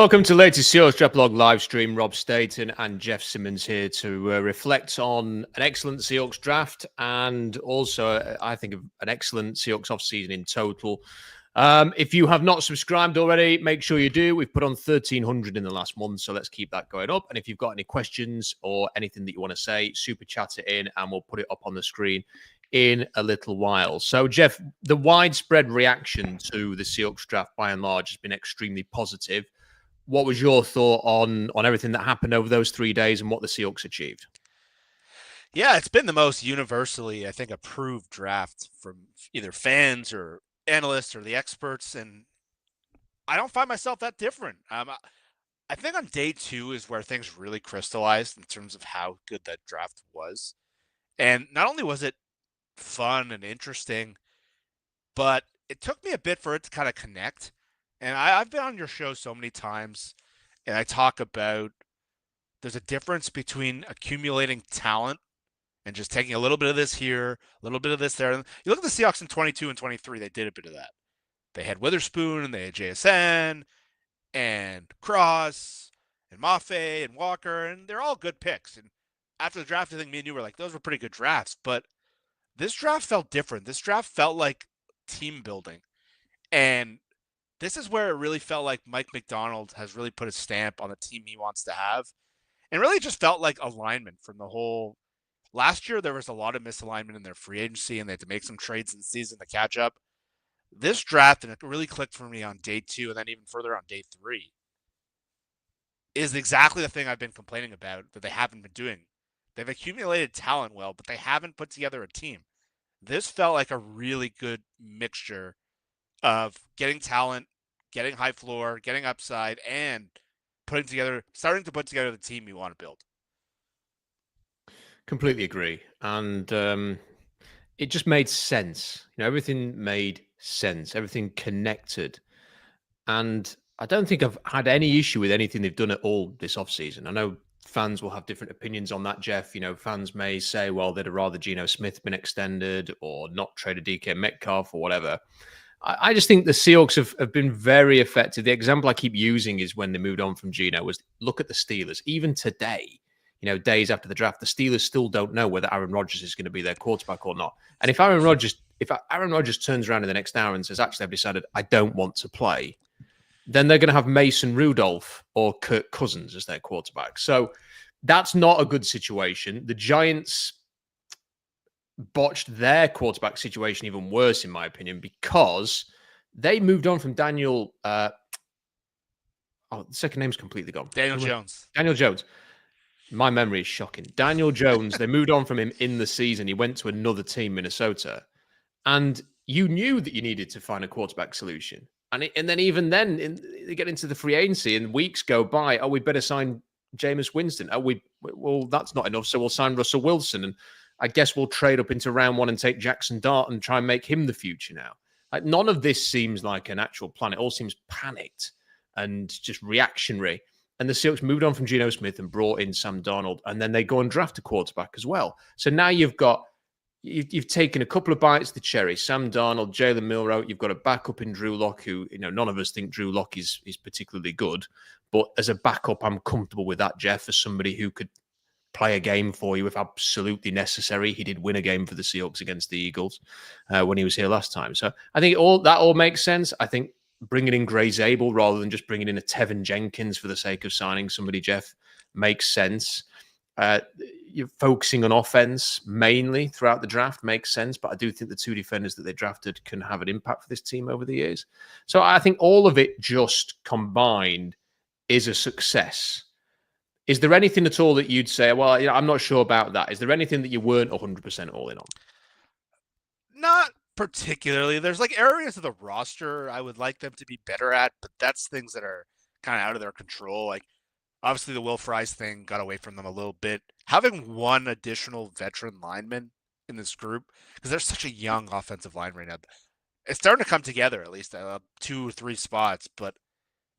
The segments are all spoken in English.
Welcome to the latest Seahawks Draft Blog live stream. Rob Staton and Jeff Simmons here to reflect on an excellent Seahawks draft and also, I think, an excellent Seahawks offseason in total. If you have not subscribed already, make sure you do. We've put on 1,300 in the last month, so let's keep that going up. And if you've got any questions or anything that you want to say, super chat it in and we'll put it up on the screen in a little while. So, Jeff, the widespread reaction to the Seahawks draft by and large has been extremely positive. What was your thought on everything that happened over those 3 days and what the Seahawks achieved? Yeah, it's been the most universally, I think, approved draft from either fans or analysts or the experts, and I don't find myself that different. I think on day 2 is where things really crystallized in terms of how good that draft was. And not only was it fun and interesting, but it took me a bit for it to kind of connect. And I've been on your show so many times, and I talk about there's a difference between accumulating talent and just taking a little bit of this here, a little bit of this there. And you look at the Seahawks in 22 and 23, they did a bit of that. They had Witherspoon, and they had JSN, and Cross, and Mafe, and Walker, and they're all good picks. And after the draft, I think me and you were like, those were pretty good drafts. But this draft felt different. This draft felt like team building. And this is where it really felt like Mike McDonald has really put a stamp on the team he wants to have. And really just felt like alignment from the whole. Last year, there was a lot of misalignment in their free agency, and they had to make some trades in the season to catch up. This draft, and it really clicked for me on day 2 and then even further on day 3, is exactly the thing I've been complaining about that they haven't been doing. They've accumulated talent well, but they haven't put together a team. This felt like a really good mixture of getting talent, getting high floor, getting upside, and starting to put together the team you want to build. Completely agree. And it just made sense. Everything made sense. Everything connected. And I don't think I've had any issue with anything they've done at all this offseason. I know fans will have different opinions on that, Jeff. Fans may say, well, they'd have rather Geno Smith been extended or not traded DK Metcalf or whatever. I just think the Seahawks have been very effective. The example I keep using is when they moved on from Geno was look at the Steelers. Even today, days after the draft, the Steelers still don't know whether Aaron Rodgers is going to be their quarterback or not. And if Aaron Rodgers turns around in the next hour and says, actually, I've decided I don't want to play, then they're going to have Mason Rudolph or Kirk Cousins as their quarterback. So that's not a good situation. The Giants botched their quarterback situation even worse, in my opinion, because they moved on from Daniel. The second name's completely gone. Daniel Jones. Daniel Jones. My memory is shocking. Daniel Jones, they moved on from him in the season. He went to another team, Minnesota. And you knew that you needed to find a quarterback solution. And then even then, they get into the free agency and weeks go by. Oh, we better sign Jameis Winston. Well, that's not enough. So we'll sign Russell Wilson. And I guess we'll trade up into round 1 and take Jackson Dart and try and make him the future now. Like, none of this seems like an actual plan. It all seems panicked and just reactionary. And the Seahawks moved on from Geno Smith and brought in Sam Darnold, and then they go and draft a quarterback as well. So now you've taken a couple of bites of the cherry. Sam Darnold, Jalen Milroe. You've got a backup in Drew Lock, who none of us think Drew Lock is particularly good, but as a backup, I'm comfortable with that, Jeff, as somebody who could play a game for you if absolutely necessary. He did win a game for the Seahawks against the Eagles when he was here last time. So I think that all makes sense. I think bringing in Gray Zabel rather than just bringing in a Tevin Jenkins for the sake of signing somebody, Jeff, makes sense. You're focusing on offense mainly throughout the draft makes sense, but I do think the 2 defenders that they drafted can have an impact for this team over the years. So I think all of it just combined is a success. Is there anything at all that you'd say, well, I'm not sure about that? Is there anything that you weren't 100% all in on? Not particularly. There's like areas of the roster I would like them to be better at, but that's things that are kind of out of their control. Like, obviously the Will Fries thing got away from them a little bit. Having one additional veteran lineman in this group, because there's such a young offensive line right now, it's starting to come together, at least 2 or 3 spots. But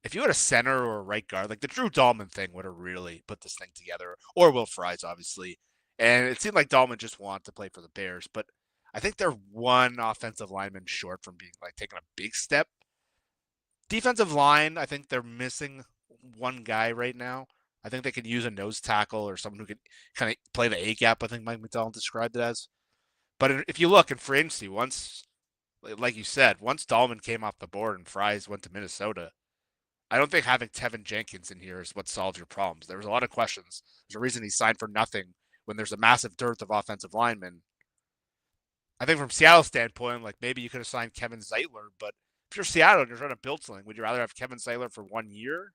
if you had a center or a right guard, like the Drew Dahlman thing would have really put this thing together, or Will Fries, obviously. And it seemed like Dahlman just wanted to play for the Bears, but I think they're one offensive lineman short from being like taking a big step. Defensive line, I think they're missing one guy right now. I think they could use a nose tackle or someone who could kind of play the A gap. I think Mike McDonald described it as. But if you look in free agency, like you said, once Dahlman came off the board and Fries went to Minnesota, I don't think having Tevin Jenkins in here is what solves your problems. There was a lot of questions. There's a reason he signed for nothing when there's a massive dearth of offensive linemen. I think from Seattle's standpoint, like maybe you could have signed Kevin Zeitler, but if you're Seattle and you're trying to build something, would you rather have Kevin Zeitler for 1 year,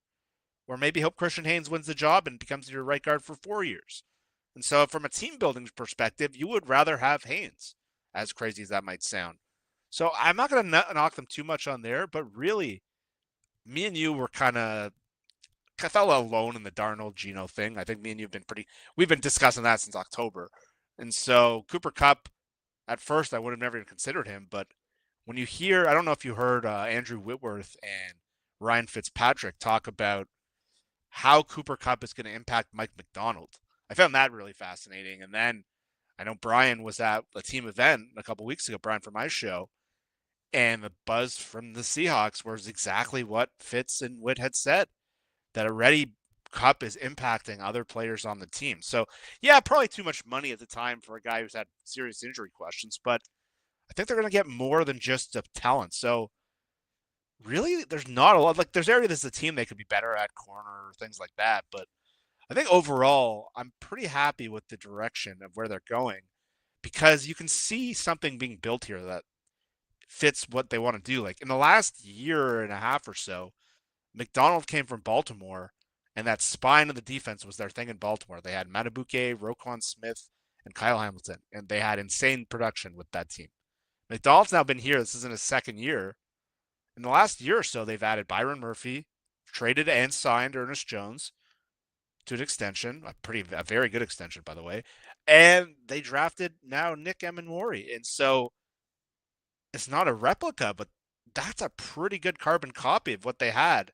or maybe hope Christian Haynes wins the job and becomes your right guard for 4 years? And so, from a team building perspective, you would rather have Haynes, as crazy as that might sound. So I'm not going to knock them too much on there, but really, me and you were I felt alone in the Darnold Geno thing. I think me and you have been we've been discussing that since October. And so Cooper Kupp, at first, I would have never even considered him. But when you hear, I don't know if you heard Andrew Whitworth and Ryan Fitzpatrick talk about how Cooper Kupp is going to impact Mike McDonald. I found that really fascinating. And then I know Brian was at a team event a couple weeks ago, Brian from my show, and the buzz from the Seahawks was exactly what Fitz and Witt had said, that already Kupp is impacting other players on the team. So, yeah, probably too much money at the time for a guy who's had serious injury questions, but I think they're going to get more than just a talent. So, really, there's not a lot. Like, there's areas of the team they could be better at, corner, or things like that. But I think overall, I'm pretty happy with the direction of where they're going, because you can see something being built here that fits what they want to do. Like, in the last year and a half or so, McDonald came from Baltimore, and that spine of the defense was their thing in Baltimore. They had Matabuke, Roquan Smith, and Kyle Hamilton, and they had insane production with that team. McDonald's now been here. This isn't his second year. In the last year or so, they've added Byron Murphy, traded and signed Ernest Jones to an extension, a very good extension, by the way, and they drafted now Nick Emenwari. And so it's not a replica, but that's a pretty good carbon copy of what they had.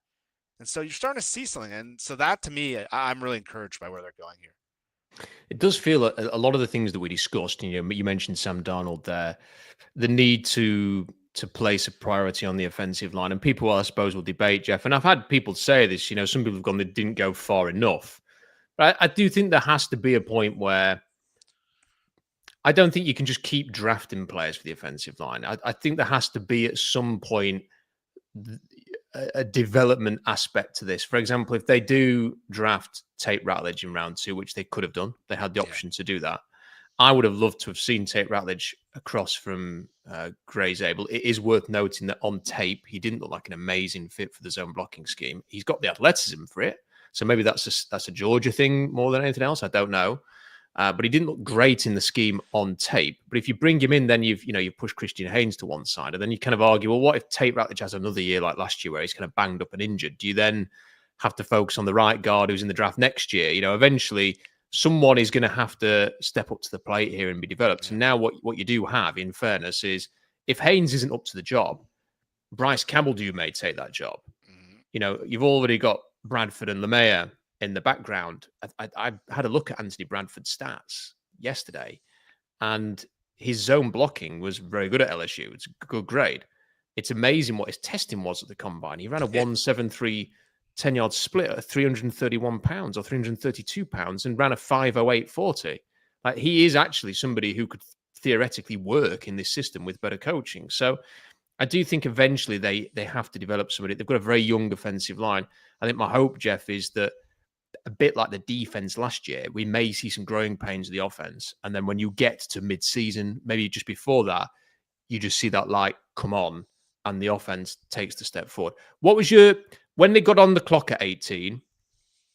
And so you're starting to see something. And so that, to me, I'm really encouraged by where they're going here. It does feel a lot of the things that we discussed, you mentioned Sam Darnold there, the need to place a priority on the offensive line. And people, I suppose, will debate, Jeff. And I've had people say this, some people have gone, they didn't go far enough. But I do think there has to be a point where I don't think you can just keep drafting players for the offensive line. I think there has to be at some point a development aspect to this. For example, if they do draft Tate Ratledge in round 2, which they could have done, they had the option to do that. I would have loved to have seen Tate Ratledge across from Gray Zabel. It is worth noting that on tape, he didn't look like an amazing fit for the zone blocking scheme. He's got the athleticism for it. So maybe that's a Georgia thing more than anything else. I don't know. But he didn't look great in the scheme on tape. But if you bring him in, then you've pushed Christian Haynes to one side. And then you kind of argue, well, what if Tate Ratledge has another year like last year where he's kind of banged up and injured? Do you then have to focus on the right guard who's in the draft next year? Eventually someone is going to have to step up to the plate here and be developed. And now what you do have, in fairness, is if Haynes isn't up to the job, Bryce Campbell may take that job. You've already got Bradford and LeMayer in the background. I had a look at Anthony Bradford's stats yesterday, and his zone blocking was very good at LSU. It's a good grade. It's amazing what his testing was at the combine. He ran a 1.73 10-yard split at 331 pounds or 332 pounds and ran a 5.08 Like, he is actually somebody who could theoretically work in this system with better coaching. So I do think eventually they have to develop somebody. They've got a very young offensive line. I think my hope, Jeff, is that a bit like the defense last year, we may see some growing pains of the offense. And then when you get to mid-season, maybe just before that, you just see that light come on and the offense takes the step forward. When they got on the clock at 18,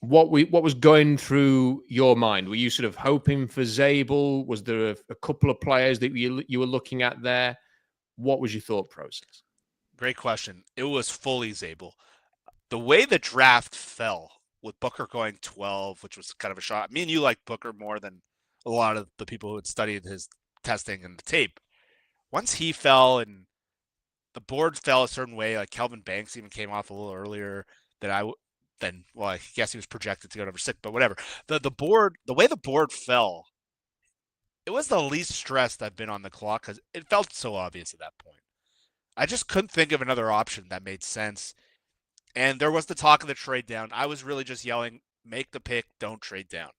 what was going through your mind? Were you sort of hoping for Zabel? Was there a couple of players that you were looking at there? What was your thought process? Great question. It was fully Zabel. The way the draft fell, with Booker going 12, which was kind of a shock. Me and you like Booker more than a lot of the people who had studied his testing and the tape. Once he fell and the board fell a certain way, like Kelvin Banks even came off a little earlier I guess he was projected to go number 6, but whatever. The way the board fell, it was the least stressed I've been on the clock because it felt so obvious at that point. I just couldn't think of another option that made sense. And there was the talk of the trade down. I was really just yelling, make the pick, don't trade down.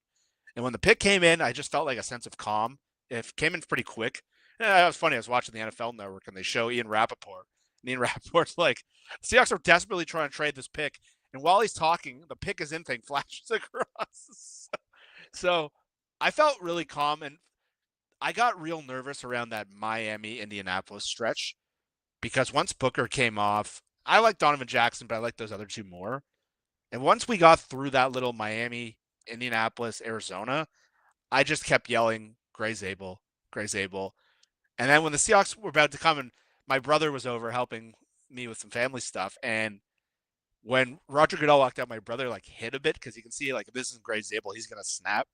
And when the pick came in, I just felt like a sense of calm. It came in pretty quick. And it was funny. I was watching the NFL Network and they show Ian Rappaport. And Ian Rappaport's like, Seahawks are desperately trying to trade this pick. And while he's talking, the pick is in thing flashes across. So I felt really calm. And I got real nervous around that Miami-Indianapolis stretch because once Booker came off, I like Donovan Jackson, but I like those other two more. And once we got through that little Miami, Indianapolis, Arizona, I just kept yelling, Gray Zabel, Gray Zabel. And then when the Seahawks were about to come, and my brother was over helping me with some family stuff, and when Roger Goodell walked out, my brother like hit a bit because you can see like if this isn't Gray Zabel, he's gonna snap.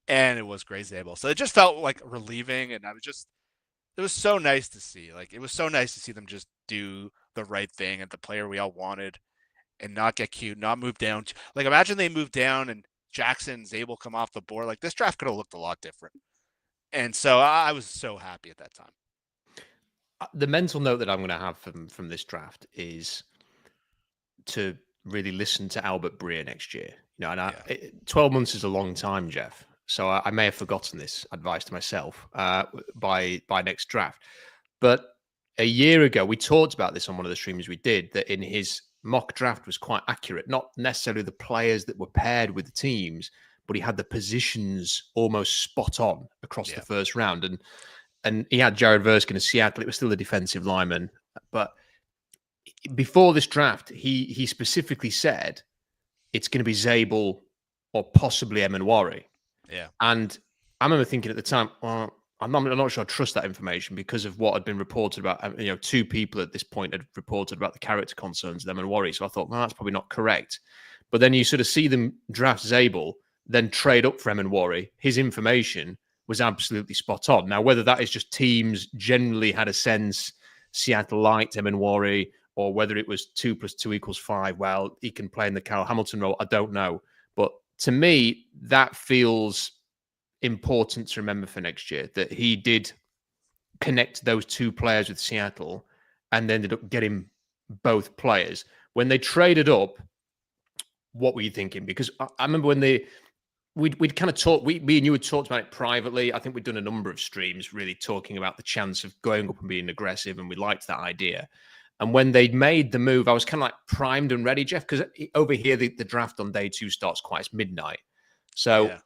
And it was Gray Zabel. So it just felt like relieving, and it was so nice to see. Like it was so nice to see them just do the right thing and the player we all wanted and not get cute, not move down. Like imagine they moved down and Jackson and Zabel come off the board. Like this draft could have looked a lot different. And so I was so happy at that time. The mental note that I'm going to have from this draft is to really listen to Albert Breer next year. You know, and 12 months is a long time, Jeff. So I may have forgotten this advice to myself by next draft. But a year ago, we talked about this on one of the streams we did, that in his mock draft was quite accurate. Not necessarily the players that were paired with the teams, but he had the positions almost spot on across the first round. And he had Jared Verskin of Seattle. It was still a defensive lineman. But before this draft, he specifically said it's going to be Zabel or possibly Emenwari. Yeah. And I remember thinking at the time, well, I'm not sure I trust that information because of what had been reported about. You know, two people at this point had reported about the character concerns of Emenwari. So I thought, well, that's probably not correct. But then you sort of see them draft Zabel, then trade up for Emenwari. His information was absolutely spot on. Now, whether that is just teams generally had a sense Seattle liked Emenwari, or whether it was 2 + 2 = 5, well, he can play in the Kyle Hamilton role, I don't know. But to me, that feels important to remember for next year, that he did connect those two players with Seattle and ended up getting both players. When they traded up, what were you thinking? Because I remember when we'd kind of talked, me and you had talked about it privately. I think we'd done a number of streams really talking about the chance of going up and being aggressive, and we liked that idea. And when they made the move, I was kind of like primed and ready, Jeff, because over here, the draft on day 2 starts quite as midnight. So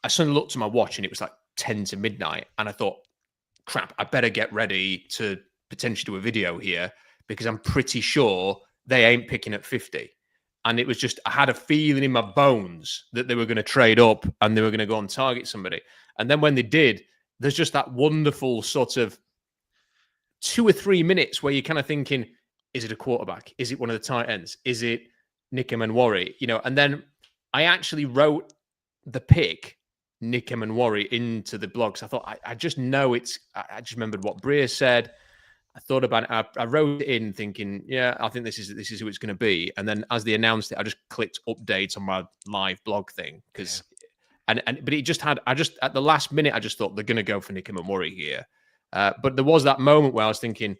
I suddenly looked at my watch and it was like 10 to midnight. And I thought, crap, I better get ready to potentially do a video here because I'm pretty sure they ain't picking at 50. And it was just, I had a feeling in my bones that they were going to trade up and they were going to go and target somebody. And then when they did, there's just that wonderful sort of 2 or 3 minutes where you're kind of thinking, is it a quarterback? Is it one of the tight ends? Is it Nick Emenwari? You know, and then I actually wrote the pick Nick Emenwari into the blog. So I thought, I just know it's, I just remembered what Breer said. I thought about it. I wrote it in thinking, yeah, I think this is who it's going to be. And then as they announced it, I just clicked update on my live blog thing because, but it just had, at the last minute, I just thought they're going to go for Nick Emenwari here. But there was that moment where I was thinking,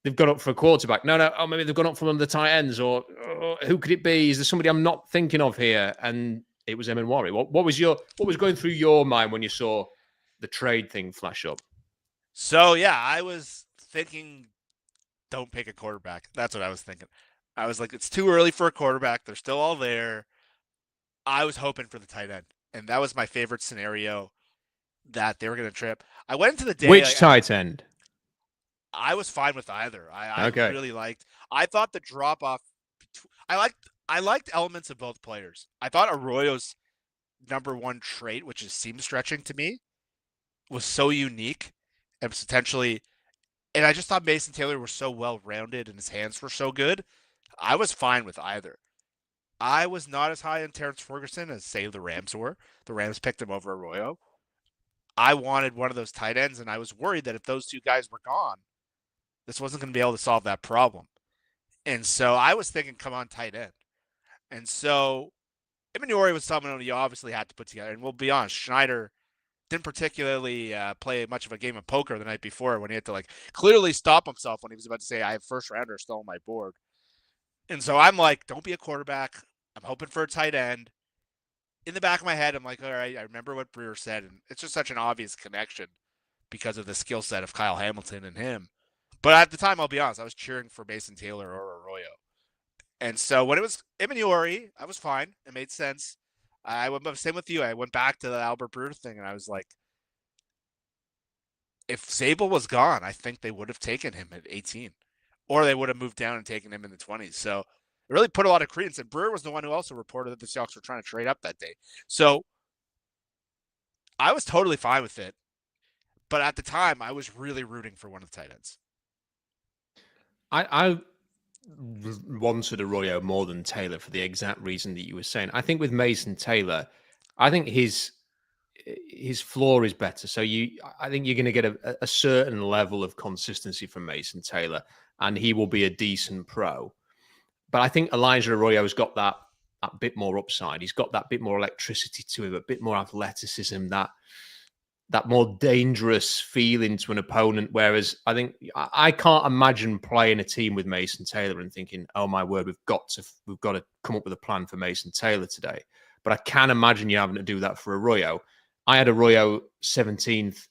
they've gone up for a quarterback. No, maybe they've gone up for one of the tight ends, or who could it be? Is there somebody I'm not thinking of here? And it was Emenwari. What was going through your mind when you saw the trade thing flash up? So yeah, I was thinking, don't pick a quarterback. That's what I was thinking. I was like, it's too early for a quarterback. They're still all there. I was hoping for the tight end, and that was my favorite scenario that they were going to trip. I went into the day. Which tight end? I was fine with either. I really liked. I thought the drop off. I liked elements of both players. I thought Arroyo's number one trait, which is seam stretching to me, was so unique and potentially. And I just thought Mason Taylor was so well rounded and his hands were so good. I was fine with either. I was not as high on Terrence Ferguson as, say, the Rams were. The Rams picked him over Arroyo. I wanted one of those tight ends, and I was worried that if those two guys were gone, this wasn't going to be able to solve that problem. And so I was thinking, come on, tight end. And so Emenwari was someone you obviously had to put together. And we'll be honest, Schneider didn't particularly play much of a game of poker the night before when he had to like clearly stop himself when he was about to say, I have first rounder still on my board. And so I'm like, don't be a quarterback. I'm hoping for a tight end. In the back of my head, I'm like, all right, I remember what Breer said. And it's just such an obvious connection because of the skill set of Kyle Hamilton and him. But at the time, I'll be honest, I was cheering for Mason Taylor or Arroyo. And so when it was Imaniori, I was fine. It made sense. I went same with you. I went back to the Albert Breer thing, and I was like, if Zabel was gone, I think they would have taken him at 18, or they would have moved down and taken him in the 20s. So it really put a lot of credence. And Breer was the one who also reported that the Seahawks were trying to trade up that day. So I was totally fine with it. But at the time, I was really rooting for one of the tight ends. I wanted Arroyo more than Taylor for the exact reason that you were saying. I think with Mason Taylor, I think his floor is better. So I think you're going to get a certain level of consistency from Mason Taylor, and he will be a decent pro. But I think Elijah Arroyo has got that bit more upside. He's got that bit more electricity to him, a bit more athleticism, that more dangerous feeling to an opponent. Whereas I think I can't imagine playing a team with Mason Taylor and thinking, oh my word, we've got to come up with a plan for Mason Taylor today. But I can imagine you having to do that for Arroyo. I had Arroyo 17th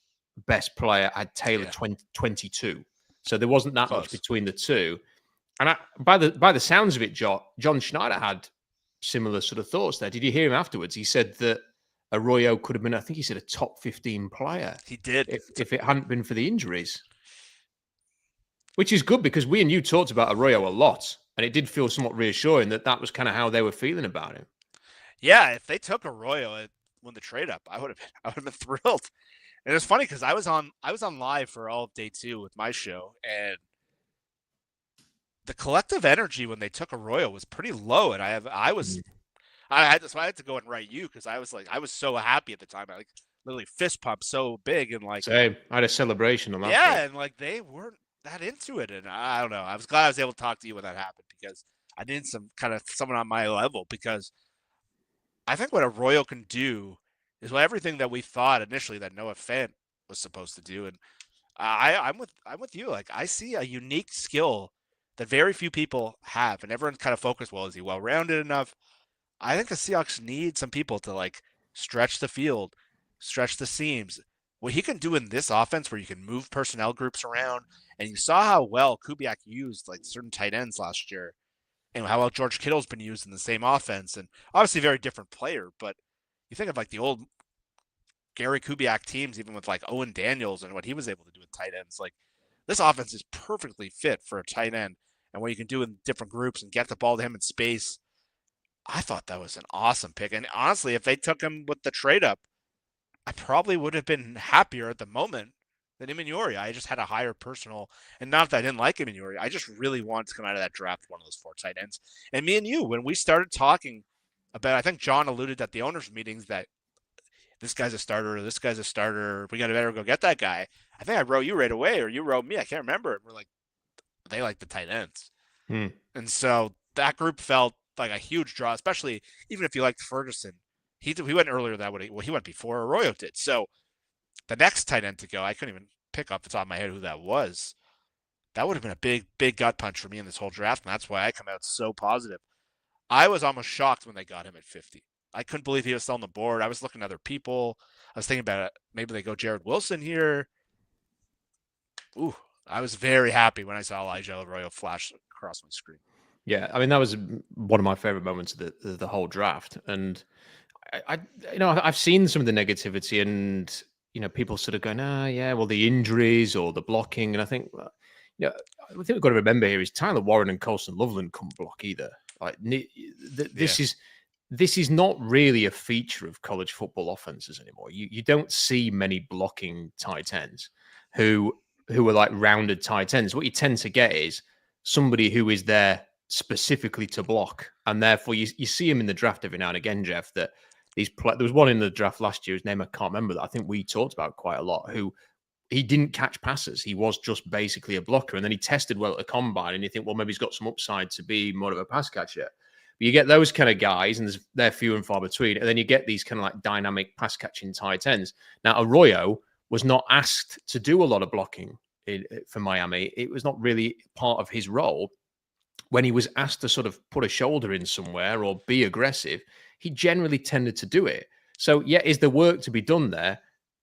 best player. I had Taylor 22. So there wasn't that much between the two. And by the sounds of it, John Schneider had similar sort of thoughts there. Did you hear him afterwards? He said that Arroyo could have been, I think he said, a top 15 player. He did. If it hadn't been for the injuries. Which is good because we and you talked about Arroyo a lot. And it did feel somewhat reassuring that was kind of how they were feeling about him. Yeah, if they took Arroyo when the trade up, I would have been thrilled. And it's funny because I was on live for all of day 2 with my show, and the collective energy when they took Arroyo was pretty low. And I had to go and write you because I was so happy at the time. I literally fist pumped so big and Same. I had a celebration on that. Yeah, and they weren't that into it. And I don't know. I was glad I was able to talk to you when that happened because I needed someone on my level, because I think what Arroyo can do is everything that we thought initially that Noah Fant was supposed to do. And I'm with you. I see a unique skill that very few people have, and everyone's kind of focused. Well, is he well-rounded enough? I think the Seahawks need some people to stretch the field, stretch the seams. What he can do in this offense, where you can move personnel groups around, and you saw how well Kubiak used certain tight ends last year, and how well George Kittle's been used in the same offense, and obviously a very different player. But you think of the old Gary Kubiak teams, even with Owen Daniels and what he was able to do with tight ends. This offense is perfectly fit for a tight end, and what you can do in different groups and get the ball to him in space. I thought that was an awesome pick. And honestly, if they took him with the trade up, I probably would have been happier at the moment than Imaniori. I just had a higher personal, and not that I didn't like Imaniori. I just really wanted to come out of that draft one of those 4 tight ends. And me and you, when we started talking about, I think John alluded at the owners' meetings that this guy's a starter, this guy's a starter, we got to better go get that guy. I think I wrote you right away, or you wrote me. I can't remember. And we're like, they like the tight ends. And so that group felt like a huge draw, especially even if you liked Ferguson. He went earlier that way. Well, he went before Arroyo did. So the next tight end to go, I couldn't even pick off the top of my head who that was. That would have been a big, big gut punch for me in this whole draft, and that's why I come out so positive. I was almost shocked when they got him at 50. I couldn't believe he was still on the board. I was looking at other people. I was thinking about it. Maybe they go Jared Wilson here. Ooh, I was very happy when I saw Elijah Arroyo flash across my screen. Yeah, I mean, that was one of my favorite moments of the whole draft. And I've seen some of the negativity, and people sort of going, yeah, well, the injuries or the blocking. And I think, I think we've got to remember here is Tyler Warren and Colson Loveland couldn't block either. This is not really a feature of college football offenses anymore. You don't see many blocking tight ends who are rounded tight ends. What you tend to get is somebody who is there specifically to block, and therefore you see him in the draft every now and again, Jeff. That there was one in the draft last year, his name I can't remember, that I think we talked about quite a lot, who he didn't catch passes. He was just basically a blocker, and then he tested well at the combine, and you think, well, maybe he's got some upside to be more of a pass catcher. But you get those kind of guys, and they're few and far between, and then you get these kind of dynamic pass catching tight ends. Now Arroyo was not asked to do a lot of blocking for Miami. It was not really part of his role. when he was asked to sort of put a shoulder in somewhere or be aggressive, he generally tended to do it. So, yeah, is there work to be done there?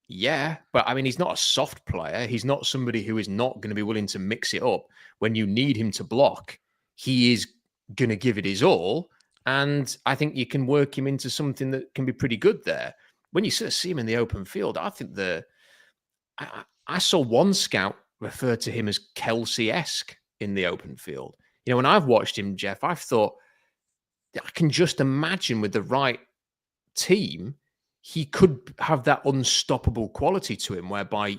Yeah, but I mean, he's not a soft player. He's not somebody who is not going to be willing to mix it up. When you need him to block, he is going to give it his all. And I think you can work him into something that can be pretty good there. When you sort of see him in the open field, I think I saw one scout refer to him as Kelsey-esque in the open field. You know, when I've watched him, Jeff, I've thought, I can just imagine with the right team, he could have that unstoppable quality to him whereby,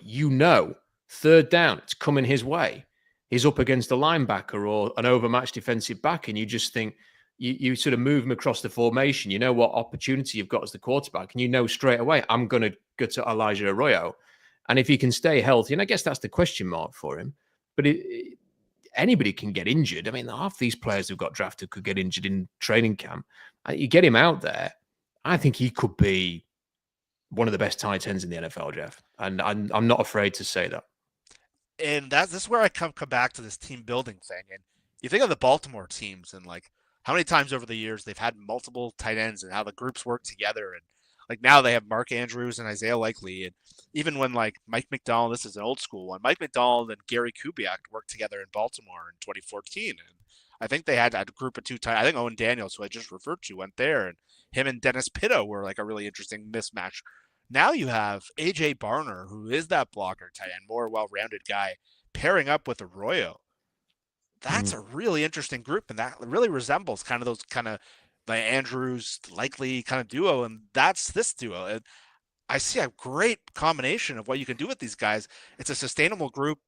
third down, it's coming his way. He's up against a linebacker or an overmatched defensive back, and you just think, you sort of move him across the formation. You know what opportunity you've got as the quarterback, and you know straight away, I'm going to go to Elijah Arroyo. And if he can stay healthy, and I guess that's the question mark for him, but anybody can get injured. I mean, half these players who got drafted could get injured in training camp. You get him out there, I think he could be one of the best tight ends in the NFL, Jeff. And I'm not afraid to say that. And this is where I come back to this team building thing. And you think of the Baltimore teams and like how many times over the years they've had multiple tight ends and how the groups work together. And like now they have Mark Andrews and Isaiah Likely. And even when like Mike McDonald, this is an old school one, Mike McDonald and Gary Kubiak worked together in Baltimore in 2014. And I think they had a group of two tight. I think Owen Daniels, who I just referred to, went there. And him and Dennis Pitto were like a really interesting mismatch. Now you have AJ Barner, who is that blocker tight end, more well-rounded guy, pairing up with Arroyo. That's a really interesting group, and that really resembles kind of those kind of the Andrews Likely kind of duo, and that's this duo. And I see a great combination of what you can do with these guys. It's a sustainable group.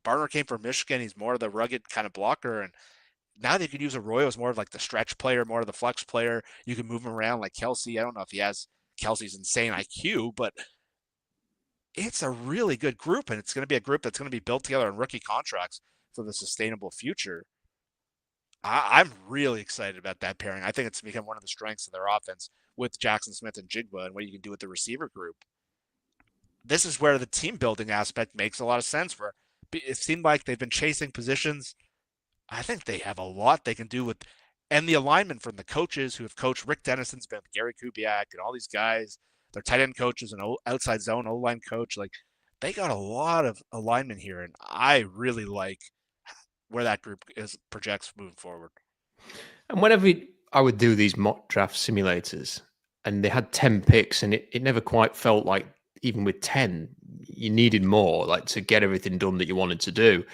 Barner came from Michigan. He's more of the rugged kind of blocker, and now they could use Arroyo as more of like the stretch player, more of the flex player. You can move him around like Kelsey. I don't know if he has Kelsey's insane IQ, but it's a really good group, and it's going to be a group that's going to be built together on rookie contracts for the sustainable future. I'm really excited about that pairing. I think it's become one of the strengths of their offense with Jackson Smith and Jigba and what you can do with the receiver group. This is where the team building aspect makes a lot of sense. Where it seemed like they've been chasing positions. I think they have a lot they can do with, and the alignment from the coaches who have coached. Rick Dennison's been with Gary Kubiak and all these guys. Their tight end coaches and outside zone O-line coach. Like they got a lot of alignment here, and I really like where that group projects moving forward. And whenever I would do these mock draft simulators, and they had 10 picks, and it never quite felt like even with 10, you needed more, like to get everything done that you wanted to do.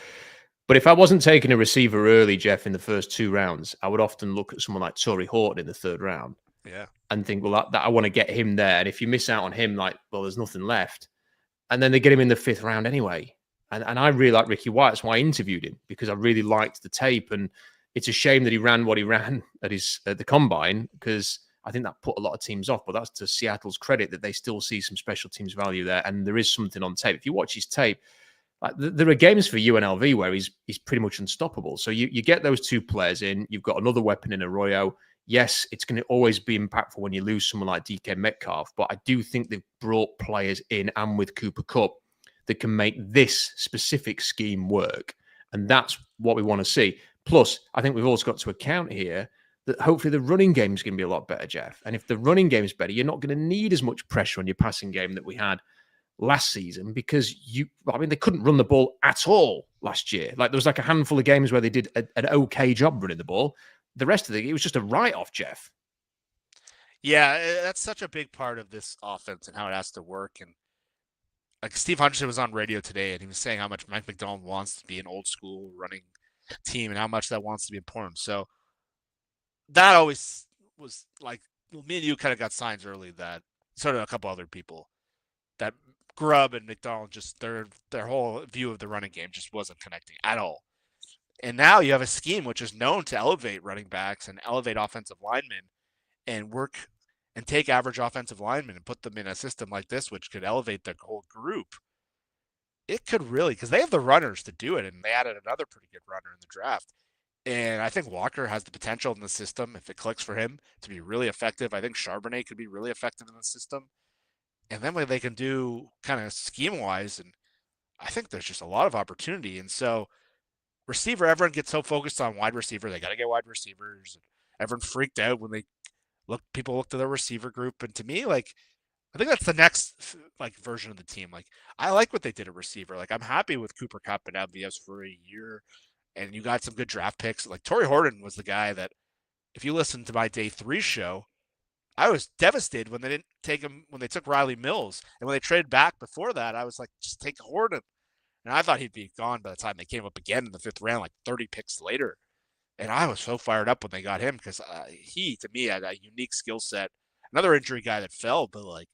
But if I wasn't taking a receiver early, Jeff, in the first 2 rounds, I would often look at someone like Torrey Horton in the 3rd round. Yeah. And think, well, that I want to get him there. And if you miss out on him, like, well, there's nothing left. And then they get him in the 5th round anyway. And I really like Ricky White. That's why I interviewed him, because I really liked the tape. And it's a shame that he ran what he ran at the combine, because I think that put a lot of teams off. But that's to Seattle's credit that they still see some special teams value there. And there is something on tape. If you watch his tape, like, there are games for UNLV where he's pretty much unstoppable. So you get those 2 players in. You've got another weapon in Arroyo. Yes, it's going to always be impactful when you lose someone like DK Metcalf, but I do think they've brought players in, and with Cooper Kupp, that can make this specific scheme work. And that's what we want to see. Plus, I think we've also got to account here that hopefully the running game is going to be a lot better, Jeff. And if the running game is better, you're not going to need as much pressure on your passing game that we had last season, because they couldn't run the ball at all last year. Like, there was like a handful of games where they did an okay job running the ball. The rest of it was just a write-off, Jeff. Yeah, that's such a big part of this offense and how it has to work. And like Steve Hutchinson was on radio today, and he was saying how much Mike McDonald wants to be an old school running team and how much that wants to be important. So that always was like, me and you kind of got signs early that, sort of a couple other people, that Grubb and McDonald just their whole view of the running game just wasn't connecting at all. And now you have a scheme which is known to elevate running backs and elevate offensive linemen and work and take average offensive linemen and put them in a system like this, which could elevate the whole group. It could really, because they have the runners to do it, and they added another pretty good runner in the draft. And I think Walker has the potential in the system, if it clicks for him, to be really effective. I think Charbonnet could be really effective in the system. And then what they can do kind of scheme-wise, and I think there's just a lot of opportunity. And so receiver, everyone gets so focused on wide receiver. They got to get wide receivers. Everyone freaked out when people looked at their receiver group. And to me, like, I think that's the next like version of the team. Like, I like what they did at receiver. Like, I'm happy with Cooper Kupp and MVS for a year, and you got some good draft picks. Like, Torrey Horton was the guy that, if you listen to my day 3 show, I was devastated when they didn't take him when they took Riley Mills, and when they traded back before that, I was like, just take Horton. And I thought he'd be gone by the time they came up again in the 5th round, like 30 picks later. And I was so fired up when they got him because he, to me, had a unique skill set. Another injury guy that fell, but like,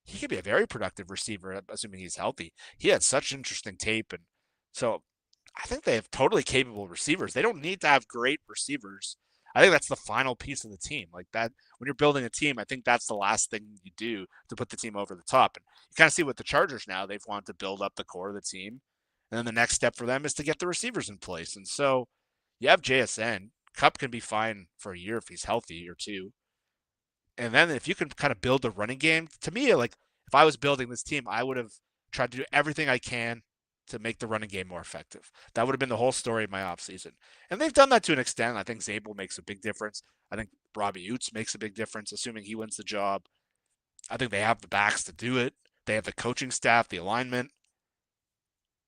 he could be a very productive receiver, assuming he's healthy. He had such interesting tape. And so I think they have totally capable receivers. They don't need to have great receivers. I think that's the final piece of the team. Like that, when you're building a team, I think that's the last thing you do to put the team over the top. And you kind of see with the Chargers now, they've wanted to build up the core of the team. And then the next step for them is to get the receivers in place. And so you have JSN. Kupp can be fine for a year if he's healthy or 2. And then if you can kind of build the running game, to me, like if I was building this team, I would have tried to do everything I can to make the running game more effective. That would have been the whole story of my offseason. And they've done that to an extent. I think Zabel makes a big difference. I think Robbie Oots makes a big difference, assuming he wins the job. I think they have the backs to do it. They have the coaching staff, the alignment.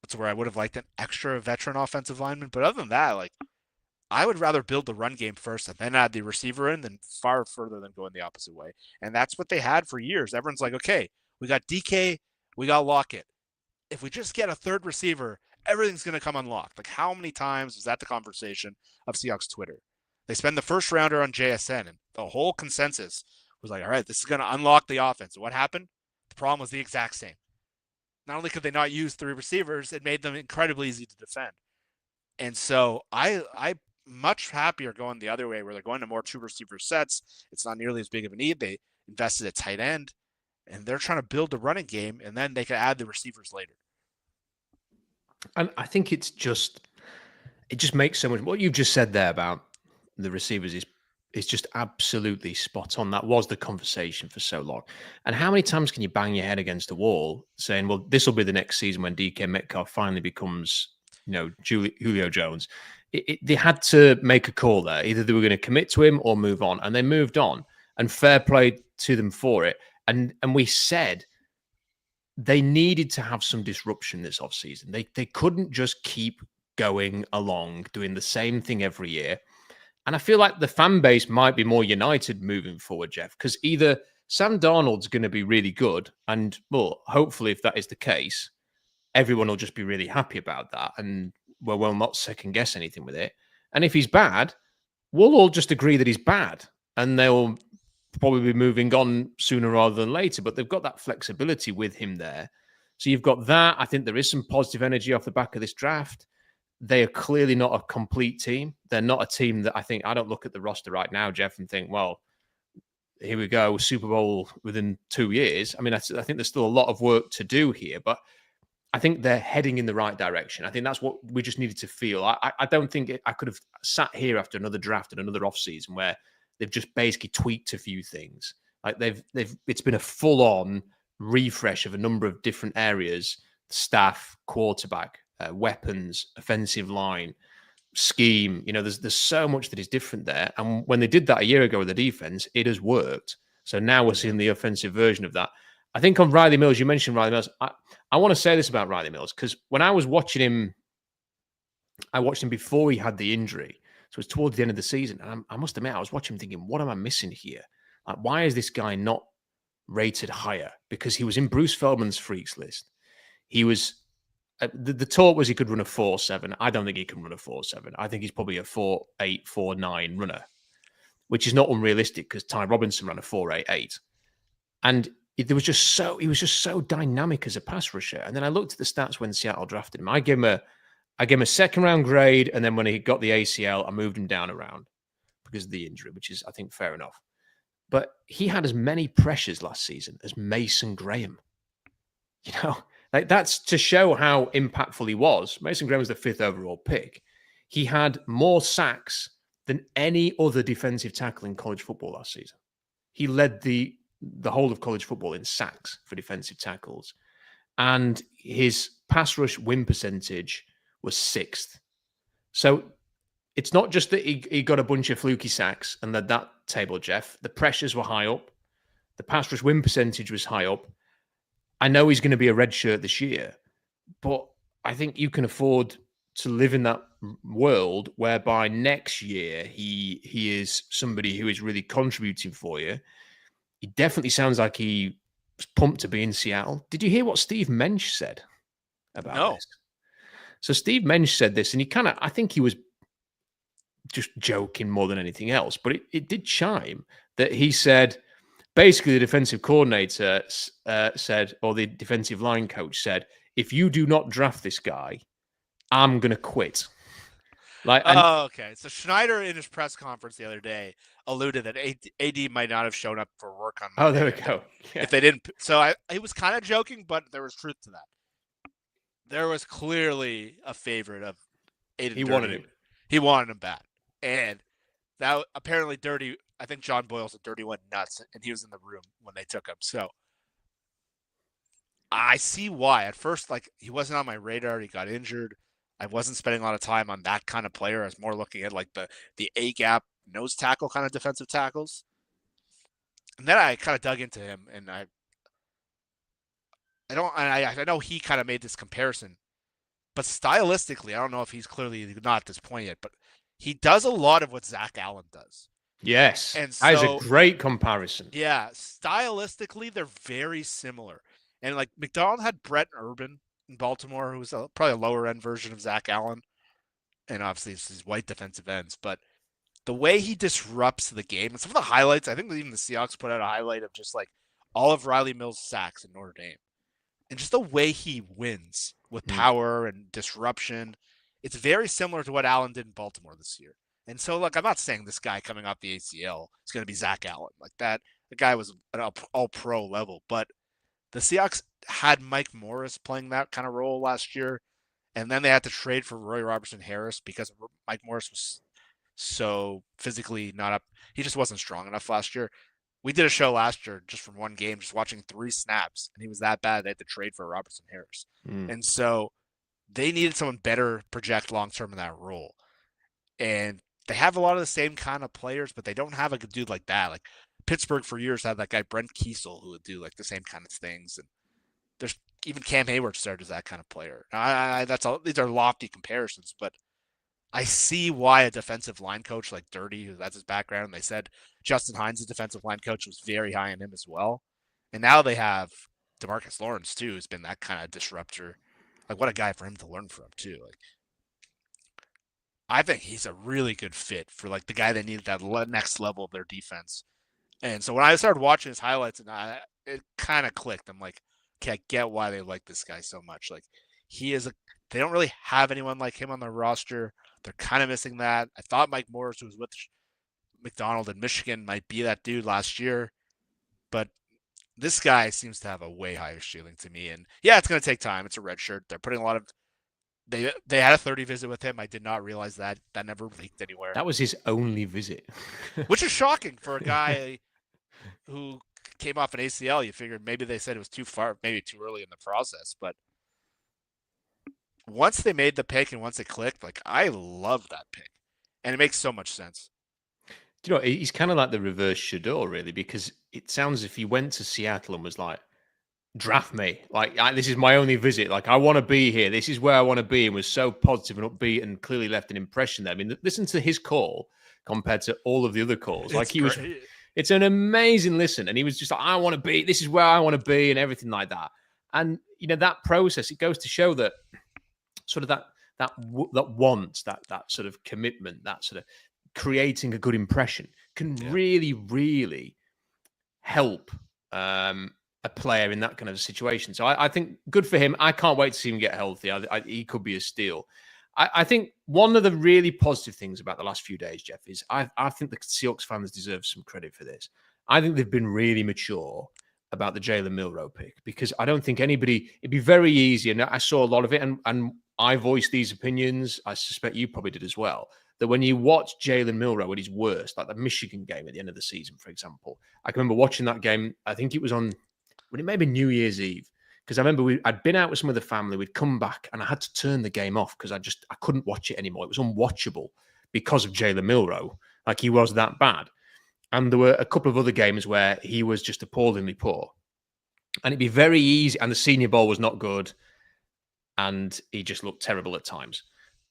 That's where I would have liked an extra veteran offensive lineman. But other than that, like, I would rather build the run game first and then add the receiver in than far further than going the opposite way. And that's what they had for years. Everyone's like, okay, we got DK, we got Lockett. If we just get a third receiver, everything's going to come unlocked. Like, how many times was that the conversation of Seahawks Twitter? They spend the first rounder on JSN, and the whole consensus was like, all right, this is going to unlock the offense. And what happened? The problem was the exact same. Not only could they not use 3 receivers, it made them incredibly easy to defend. And so I much happier going the other way, where they're going to more 2 receiver sets. It's not nearly as big of a need. They invested at tight end, and they're trying to build the running game, and then they can add the receivers later. And I think it just makes so much. What you've just said there about the receivers is just absolutely spot on. That was the conversation for so long. And how many times can you bang your head against a wall saying, well, this will be the next season when DK Metcalf finally becomes, Julio Jones. They had to make a call there. Either they were going to commit to him or move on. And they moved on. And fair play to them for it. And we said they needed to have some disruption this offseason. They couldn't just keep going along, doing the same thing every year. And I feel like the fan base might be more united moving forward, Jeff, because either Sam Darnold's going to be really good, and, well, hopefully if that is the case, everyone will just be really happy about that, and we'll not second guess anything with it. And if he's bad, we'll all just agree that he's bad, and they'll probably be moving on sooner rather than later. But they've got that flexibility with him there. So you've got that. I think there is some positive energy off the back of this draft. They are clearly not a complete team. They're not a team that I don't look at the roster right now, Jeff, and think, well, here we go, Super Bowl within 2 years. I mean, I think there's still a lot of work to do here, but I think they're heading in the right direction. I think that's what we just needed to feel. I don't think I could have sat here after another draft and another offseason where they've just basically tweaked a few things. Like it's been a full-on refresh of a number of different areas: staff, quarterback, weapons, offensive line, scheme. There's so much that is different there. And when they did that a year ago with the defense, it has worked. So now we're seeing the offensive version of that. I think on Riley Mills, you mentioned Riley Mills. I want to say this about Riley Mills, because when I was watching him, I watched him before he had the injury. So it was towards the end of the season. And I must admit, I was watching him thinking, what am I missing here? Like, why is this guy not rated higher? Because he was in Bruce Feldman's freaks list. He was, the talk was he could run a 4.7. I don't think he can run a 4.7. I think he's probably a 4.8, 4.9 runner, which is not unrealistic because Ty Robinson ran a 4.88. And he was just so dynamic as a pass rusher. And then I looked at the stats when Seattle drafted him. I gave him a second round grade, and then when he got the ACL, I moved him down a round because of the injury, which is, I think, fair enough. But he had as many pressures last season as Mason Graham. Like, that's to show how impactful he was. Mason Graham was the 5th overall pick. He had more sacks than any other defensive tackle in college football last season. He led the whole of college football in sacks for defensive tackles. And his pass rush win percentage was 6th. So it's not just that he got a bunch of fluky sacks and that table, Jeff. The pressures were high up. The pass rush win percentage was high up. I know he's going to be a red shirt this year, but I think you can afford to live in that world whereby next year he is somebody who is really contributing for you. He definitely sounds like he was pumped to be in Seattle. Did you hear what Steve Mensch said about this? So Steve Mensch said this, and I think he was just joking more than anything else, but it did chime that he said, basically the defensive coordinator said, or the defensive line coach said, if you do not draft this guy, I'm going to quit. Okay. So Schneider in his press conference the other day alluded that AD might not have shown up for work on Monday. Oh, there we go. If they didn't. So he was kind of joking, but there was truth to that. There was clearly a favorite of Aiden. He wanted him. He wanted him bad. And that apparently Dirty, I think John Boyle said Dirty went nuts, and he was in the room when they took him. So I see why. At first, he wasn't on my radar. He got injured. I wasn't spending a lot of time on that kind of player. I was more looking at the A-gap nose tackle kind of defensive tackles. And then I kind of dug into him, and I know he kind of made this comparison, but stylistically, I don't know if he's clearly not at this point yet, but he does a lot of what Zach Allen does. Yes, and that is a great comparison. Yeah, stylistically, they're very similar. And McDonald had Brett Urban in Baltimore, who was probably a lower end version of Zach Allen, and obviously it's his white defensive ends. But the way he disrupts the game, and some of the highlights, I think even the Seahawks put out a highlight of just all of Riley Mills' sacks in Notre Dame, and just the way he wins with power and disruption. It's very similar to what Allen did in Baltimore this year. And so, I'm not saying this guy coming off the ACL is going to be Zach Allen like that. The guy was an all-pro level, but the Seahawks had Mike Morris playing that kind of role last year, and then they had to trade for Roy Robertson Harris because Mike Morris was so physically not up. He just wasn't strong enough last year. We did a show last year just from one game, just watching 3 snaps, and he was that bad they had to trade for Robertson Harris. And so they needed someone better project long-term in that role. And they have a lot of the same kind of players, but they don't have a dude like that. Pittsburgh for years had that guy Brent Kiesel who would do the same kind of things, and there's even Cam Hayward started as that kind of player. These are lofty comparisons, but I see why a defensive line coach like Dirty, who that's his background, they said Justin Hines, the defensive line coach, was very high on him as well. And now they have DeMarcus Lawrence too, who's been that kind of disruptor. What a guy for him to learn from too. I think he's a really good fit for the guy that needed that next level of their defense. And so when I started watching his highlights, and it kind of clicked. I'm like, okay, I get why they like this guy so much. They don't really have anyone like him on their roster. They're kind of missing that. I thought Mike Morris, who was with McDonald in Michigan, might be that dude last year, but this guy seems to have a way higher ceiling to me. And yeah, it's going to take time. It's a red shirt. They're putting a lot of. They had a 30 visit with him. I did not realize that. That never leaked anywhere. That was his only visit. Which is shocking for a guy who came off an ACL. You figured maybe they said it was too far, maybe too early in the process. But once they made the pick and once it clicked, I love that pick. And it makes so much sense. Do you know, he's kind of like the reverse Shador, really, because it sounds as if he went to Seattle and was like, draft me. This is my only visit. I want to be here. This is where I want to be, and was so positive and upbeat and clearly left an impression there. I mean, listen to his call compared to all of the other calls. It's an amazing listen. And he was just like, I want to be, this is where I want to be, and everything like that. And, that process, it goes to show that sort of that want, that sort of commitment, that sort of creating a good impression can really, really help a player in that kind of situation. So I think good for him. I can't wait to see him get healthy. He could be a steal. I think one of the really positive things about the last few days, Jeff, is I think the Seahawks fans deserve some credit for this. I think they've been really mature about the Jalen Milroe pick, because I don't think it'd be very easy, and I saw a lot of it, and I voiced these opinions. I suspect you probably did as well, that when you watch Jalen Milroe at his worst, like the Michigan game at the end of the season, for example, I can remember watching that game. I think it was on, when it may be New Year's Eve. Because I remember I'd been out with some of the family. We'd come back and I had to turn the game off because I couldn't watch it anymore. It was unwatchable because of Jalen Milroe. Like, he was that bad. And there were a couple of other games where he was just appallingly poor. And it'd be very easy. And the Senior Bowl was not good. And he just looked terrible at times.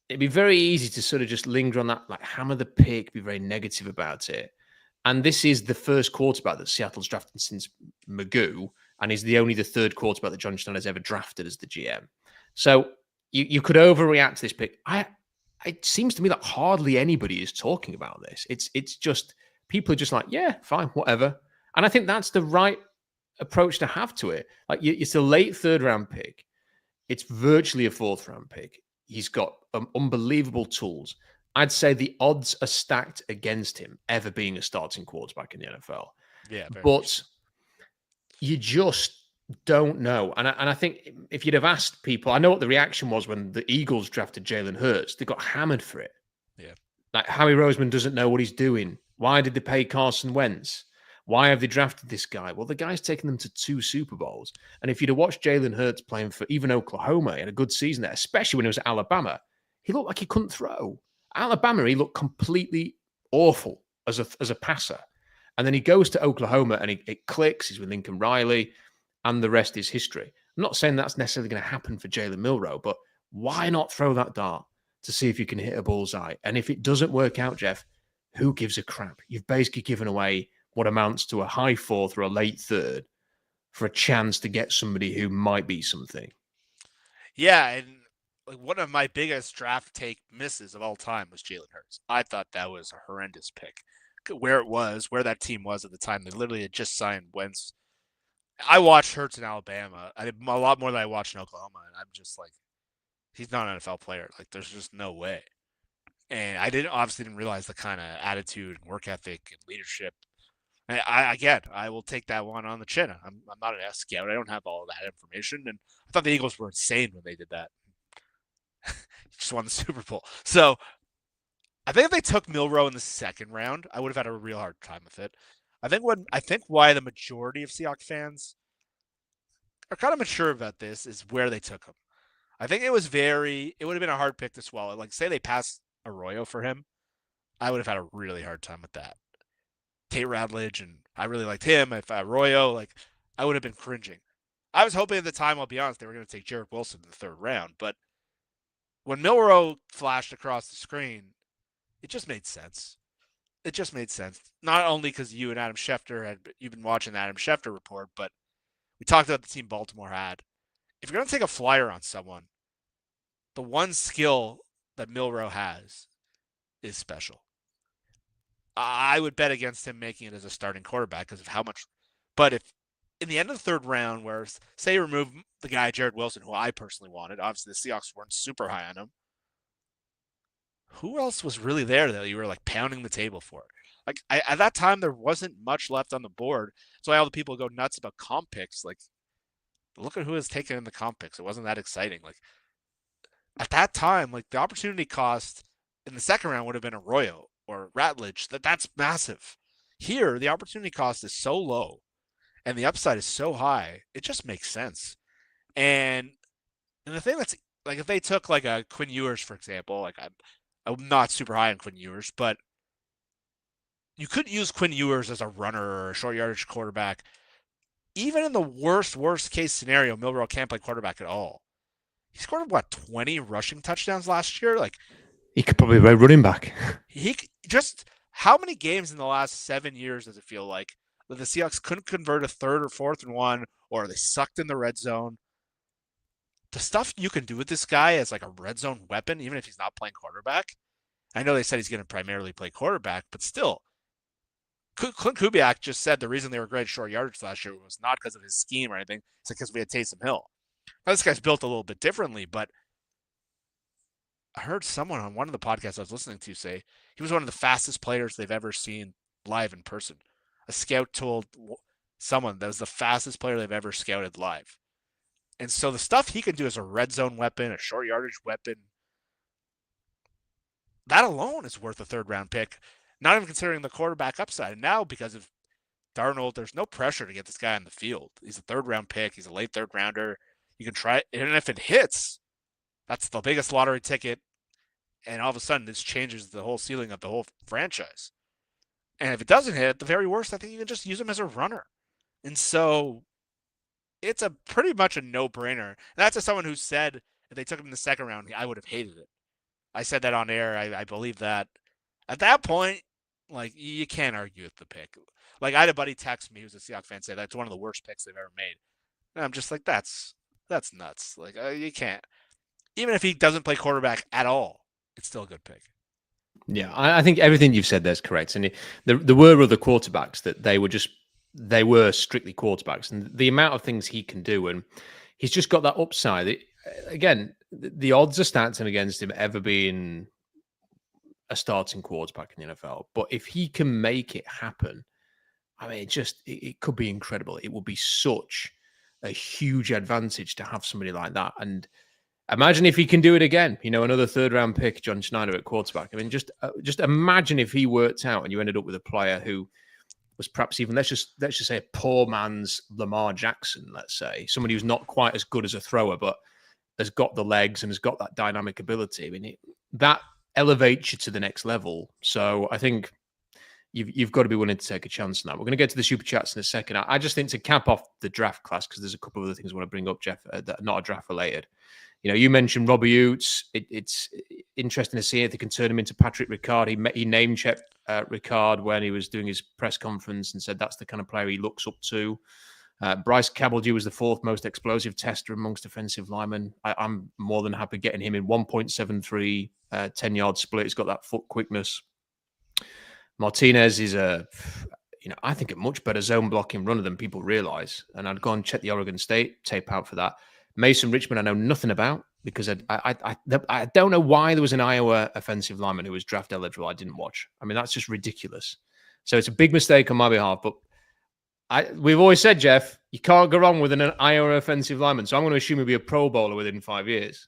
It'd be very easy to sort of just linger on that, like hammer the pick, be very negative about it. And this is the first quarterback that Seattle's drafted since Magoo, and he's the third quarterback that John Schneider's ever drafted as the GM. So you could overreact to this pick. It seems to me that hardly anybody is talking about this. It's just people are just like, yeah, fine, whatever. And I think that's the right approach to have to it. Like, it's a late third round pick. It's virtually a fourth round pick. He's got unbelievable tools. I'd say the odds are stacked against him ever being a starting quarterback in the NFL. Yeah, but you just don't know. And I think if you'd have asked people, I know what the reaction was when the Eagles drafted Jalen Hurts. They got hammered for it. Yeah. Like, Howie Roseman doesn't know what he's doing. Why did they pay Carson Wentz? Why have they drafted this guy? Well, the guy's taken them to 2 Super Bowls. And if you'd have watched Jalen Hurts playing for even Oklahoma, he had a good season there, especially when he was at Alabama, he looked like he couldn't throw. Alabama, he looked completely awful as a passer. And then he goes to Oklahoma and it clicks. He's with Lincoln Riley, and the rest is history. I'm not saying that's necessarily going to happen for Jalen Milroe, but why not throw that dart to see if you can hit a bullseye? And if it doesn't work out, Jeff, who gives a crap? You've basically given away what amounts to a high fourth or a late third for a chance to get somebody who might be something. Yeah, and like, one of my biggest draft take misses of all time was Jalen Hurts. I thought that was a horrendous pick. Where that team was at the time, they literally had just signed Wentz. I watched Hurts in Alabama a lot more than I watched in Oklahoma, and I'm just like, he's not an NFL player. Like, there's just no way. And I obviously didn't realize the kind of attitude and work ethic and leadership. And I will take that one on the chin. I'm not an scout. I don't have all of that information. And I thought the Eagles were insane when they did that. Just won the Super Bowl. So I think if they took Milroe in the second round, I would have had a real hard time with it. I think why the majority of Seahawks fans are kind of mature about this is where they took him. I think it would have been a hard pick to swallow. Like, say they passed Arroyo for him, I would have had a really hard time with that. Tate Radledge, and I really liked him. If Arroyo, like, I would have been cringing. I was hoping at the time, I'll be honest, they were going to take Jarrett Wilson in the third round. But when Milroe flashed across the screen, it just made sense. It just made sense. Not only because you've been watching the Adam Schefter report, but we talked about the team Baltimore had. If you're going to take a flyer on someone, the one skill that Milroe has is special. I would bet against him making it as a starting quarterback because of how much. But if in the end of the third round, where say you remove the guy Jarrett Wilson, who I personally wanted, obviously the Seahawks weren't super high on him. Who else was really there that you were like pounding the table for? Like, at that time, there wasn't much left on the board. That's why all the people go nuts about comp picks. Like, look at who was taken in the comp picks. It wasn't that exciting. Like, at that time, like, the opportunity cost in the second round would have been Arroyo or Ratledge. That's massive. Here, the opportunity cost is so low and the upside is so high, it just makes sense. And the thing that's, like, if they took, like, a Quinn Ewers, for example, like, I'm not super high on Quinn Ewers, but you could use Quinn Ewers as a runner or a short yardage quarterback. Even in the worst case scenario, Milroe can't play quarterback at all. He scored, 20 rushing touchdowns last year? Like, he could probably be running back. How many games in the last 7 years does it feel like that the Seahawks couldn't convert a third or fourth and one, or they sucked in the red zone? The stuff you can do with this guy as like a red zone weapon, even if he's not playing quarterback. I know they said he's going to primarily play quarterback, but still, Clint Kubiak just said the reason they were great short yardage last year was not because of his scheme or anything. It's because we had Taysom Hill. Now, this guy's built a little bit differently, but I heard someone on one of the podcasts I was listening to say he was one of the fastest players they've ever seen live in person. A scout told someone that was the fastest player they've ever scouted live. And so the stuff he can do as a red zone weapon, a short yardage weapon, that alone is worth a third round pick, not even considering the quarterback upside. And now, because of Darnold, there's no pressure to get this guy on the field. He's a 3rd-round pick. He's a late 3rd-rounder. You can try it, and if it hits, that's the biggest lottery ticket. And all of a sudden, this changes the whole ceiling of the whole franchise. And if it doesn't hit, at the very worst, I think you can just use him as a runner. And so it's a pretty much a no-brainer. And that's as someone who said if they took him in the 2nd round, I would have hated it. I said that on air. I believe that. At that point, like, you can't argue with the pick. Like, I had a buddy text me who's a Seahawks fan say that's one of the worst picks they've ever made. And I'm just like, that's nuts. Like, you can't. Even if he doesn't play quarterback at all, it's still a good pick. Yeah, I think everything you've said there is correct. And there were other quarterbacks that they were strictly quarterbacks. And the amount of things he can do, and he's just got that upside. Again, the odds are stacked against him ever being a starting quarterback in the NFL. But if he can make it happen, I mean, it could be incredible. It would be such a huge advantage to have somebody like that. And imagine if he can do it again. Another 3rd-round pick, John Schneider at quarterback. I mean, just imagine if he worked out and you ended up with a player who was perhaps even let's just say a poor man's Lamar Jackson. Let's say somebody who's not quite as good as a thrower, but has got the legs and has got that dynamic ability. I mean, that elevates you to the next level. So I think you've got to be willing to take a chance on that. We're going to get to the super chats in a second. I just think to cap off the draft class, because there's a couple of other things I want to bring up, Jeff, that are not draft related. You mentioned Robbie Utes. It's interesting to see if they can turn him into Patrick Ricard. He name-checked Ricard when he was doing his press conference and said that's the kind of player he looks up to. Bryce Cabaldi was the 4th most explosive tester amongst defensive linemen. I'm more than happy getting him in 1.73, 10-yard split. He's got that foot quickness. Martinez is I think a much better zone blocking runner than people realize. And I'd go and check the Oregon State tape out for that. Mason Richmond, I know nothing about because I don't know why there was an Iowa offensive lineman who was draft eligible I didn't watch. I mean, that's just ridiculous. So it's a big mistake on my behalf. But we've always said, Jeff, you can't go wrong with an Iowa offensive lineman. So I'm going to assume he'll be a Pro Bowler within 5 years.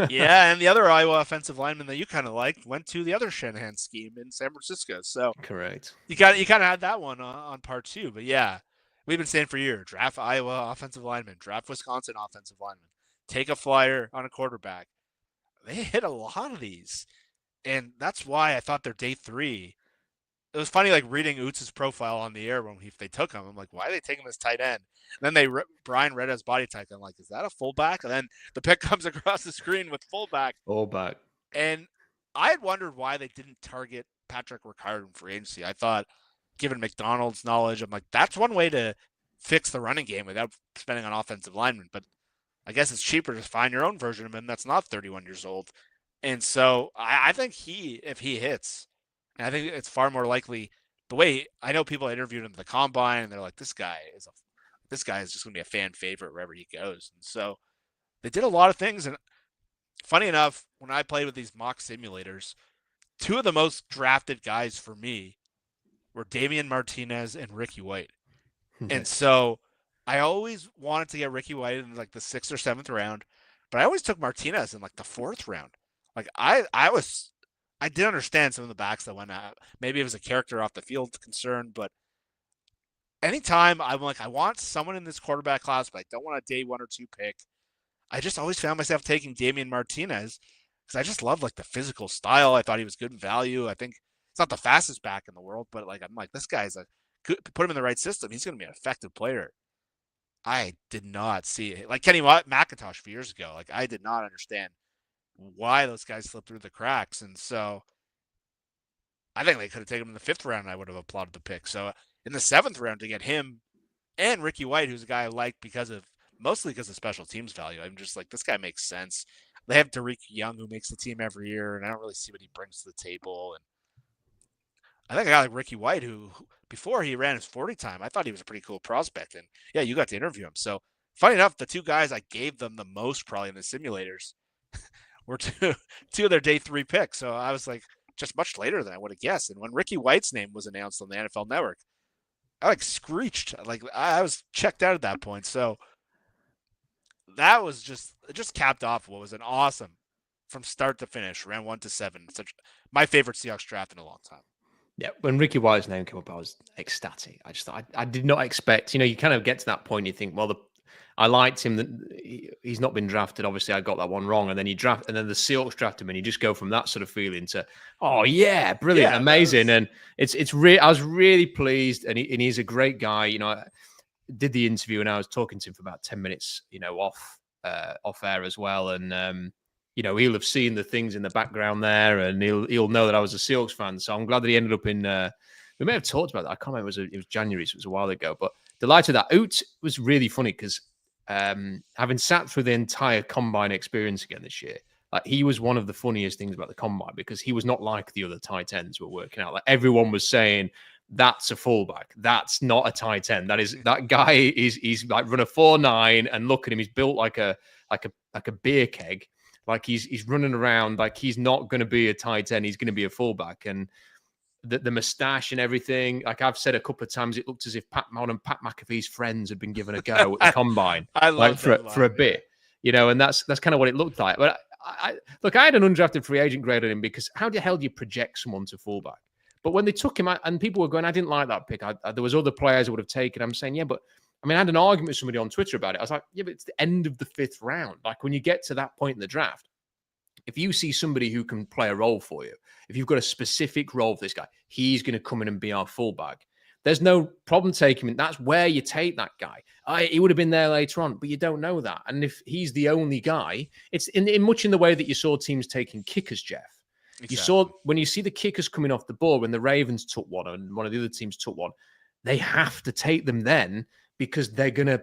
Yeah, and the other Iowa offensive lineman that you kind of liked went to the other Shanahan scheme in San Francisco. So correct. You kind of had that one on part 2. But yeah, we've been saying for years, draft Iowa offensive lineman, draft Wisconsin offensive lineman, take a flyer on a quarterback. They hit a lot of these. And that's why I thought their day 3. It was funny, like reading Utz's profile on the air if they took him. I'm like, why are they taking this tight end? And then Brian read his body type. I'm like, is that a fullback? And then the pick comes across the screen with fullback. Fullback. And I had wondered why they didn't target Patrick Ricard in free agency. I thought, given McDonald's knowledge, I'm like, that's one way to fix the running game without spending on offensive linemen. But I guess it's cheaper to find your own version of him that's not 31 years old. And so I think if he hits, and I think it's far more likely the way I know people interviewed him at the combine and they're like, this guy is just going to be a fan favorite wherever he goes. And so they did a lot of things. And funny enough, when I played with these mock simulators, 2 of the most drafted guys for me were Damian Martinez and Ricky White. And so I always wanted to get Ricky White in like the 6th or 7th round, but I always took Martinez in like the 4th round. Like I did understand some of the backs that went out. Maybe it was a character off the field concern, but anytime I'm like, I want someone in this quarterback class, but I don't want a day 1 or 2 pick. I just always found myself taking Damian Martinez because I just love like the physical style. I thought he was good in value. I think it's not the fastest back in the world, but like I'm like, this guy's put him in the right system. He's going to be an effective player. I did not see it. Like Kenny McIntosh a few years ago. Like I did not understand why those guys slipped through the cracks. And so I think they could have taken him in the 5th round. And I would have applauded the pick. So in the 7th round to get him and Ricky White, who's a guy I like mostly because of special teams value. I'm just like, this guy makes sense. They have Tariq Young, who makes the team every year, and I don't really see what he brings to the table. And I think a guy like Ricky White, who before he ran his 40 time, I thought he was a pretty cool prospect. And yeah, you got to interview him. So funny enough, the 2 guys I gave them the most probably in the simulators were two of their day 3 picks. So I was like, just much later than I would have guessed. And when Ricky White's name was announced on the NFL Network, I like screeched. Like I was checked out at that point. So that was just capped off what was an awesome from start to finish, round 1 to 7. My favorite Seahawks draft in a long time. Yeah, when Ricky White's name came up, I was ecstatic. I just thought I did not expect. You kind of get to that point. You think, well, I liked him. That he's not been drafted. Obviously, I got that one wrong. And then and then the Seahawks draft him, and you just go from that sort of feeling to, oh yeah, brilliant, amazing. And it's I was really pleased, and he's a great guy. I did the interview, and I was talking to him for about 10 minutes. Off air as well, and he'll have seen the things in the background there, and he'll know that I was a Seahawks fan. So I'm glad that he ended up in. We may have talked about that. I can't remember. It was January, so it was a while ago. But delighted that Oot was really funny because having sat through the entire combine experience again this year, like he was one of the funniest things about the combine because he was not like the other tight ends who were working out. Like everyone was saying, that's a fullback. That's not a tight end. That guy he's like run a 4.9 and look at him. He's built like a beer keg. Like he's running around like he's not going to be a tight end. He's going to be a fullback. And the mustache and everything. Like I've said a couple of times, it looked as if Pat Mahon and Pat McAfee's friends had been given a go at the combine. I love for a bit, and that's kind of what it looked like. But I had an undrafted free agent grade on him because how the hell do you project someone to fullback? But when they took him out, and people were going, I didn't like that pick. There was other players I would have taken. I'm saying, yeah, but I had an argument with somebody on Twitter about it. I was like, yeah, but it's the end of the 5th round. Like when you get to that point in the draft, if you see somebody who can play a role for you, if you've got a specific role for this guy, he's going to come in and be our fullback. There's no problem taking him. That's where you take that guy. He would have been there later on, but you don't know that. And if he's the only guy, it's in much in the way that you saw teams taking kickers, Jeff. Exactly. You saw when you see the kickers coming off the board, when the Ravens took one and one of the other teams took one, they have to take them then because they're going to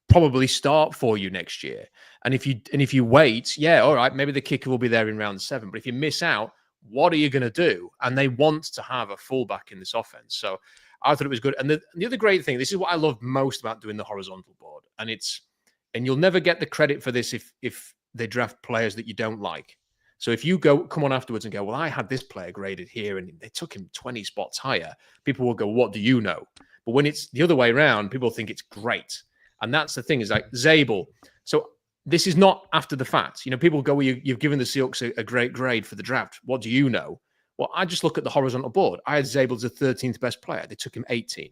probably start for you next year. And if you wait, yeah, all right, maybe the kicker will be there in round 7. But if you miss out, what are you going to do? And they want to have a fullback in this offense. So I thought it was good. And the other great thing, this is what I love most about doing the horizontal board. And you'll never get the credit for this if they draft players that you don't like. So if you come on afterwards and go, well, I had this player graded here and they took him 20 spots higher, people will go, what do you know? But when it's the other way around, people think it's great. And that's the thing is like Zabel. So this is not after the fact. People go, well, you've given the Seahawks a great grade for the draft. What do you know? Well, I just look at the horizontal board. I had Zabel as the 13th best player. They took him 18.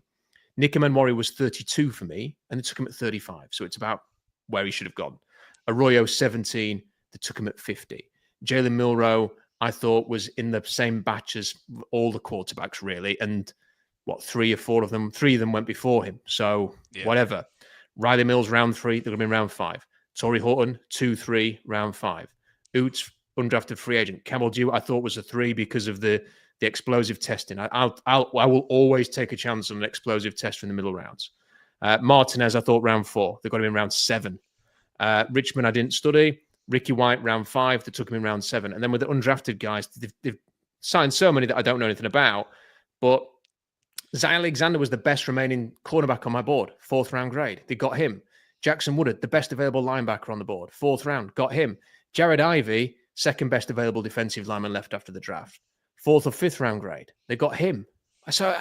Nick Emenwari was 32 for me, and they took him at 35. So it's about where he should have gone. Arroyo, 17. They took him at 50. Jalen Milroe, I thought, was in the same batch as all the quarterbacks, really. And 3 of them went before him. So whatever. Riley Mills, round 3. They're going to be in round 5. Torrey Horton, 2-3, round 5. Oots, undrafted free agent. Camel Dew, I thought was a 3 because of the explosive testing. I will always take a chance on an explosive test in the middle rounds. Martinez, I thought round 4. They've got him in round 7. Richmond, I didn't study. Ricky White, round 5. They took him in round 7. And then with the undrafted guys, they've signed so many that I don't know anything about. But Zay Alexander was the best remaining cornerback on my board, 4th round grade. They got him. Jackson Woodard, the best available linebacker on the board, 4th round, got him. Jared Ivey, 2nd best available defensive lineman left after the draft, 4th or 5th round grade. They got him. So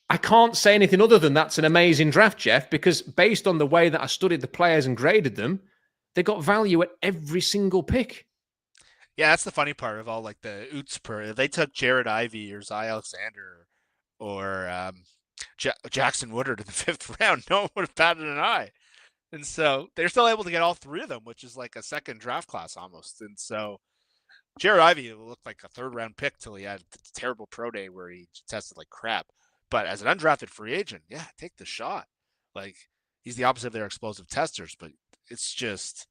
I can't say anything other than that's an amazing draft, Jeff, because based on the way that I studied the players and graded them, they got value at every single pick. Yeah, that's the funny part of all like the Oots per. They took Jared Ivey or Zay Alexander or Jackson Woodard in the 5th round. No one would have batted an eye. And so they're still able to get all 3 of them, which is like a second draft class almost. And so Jared Ivey looked like a 3rd round pick till he had a terrible pro day where he tested like crap. But as an undrafted free agent, yeah, take the shot. Like he's the opposite of their explosive testers, but it's just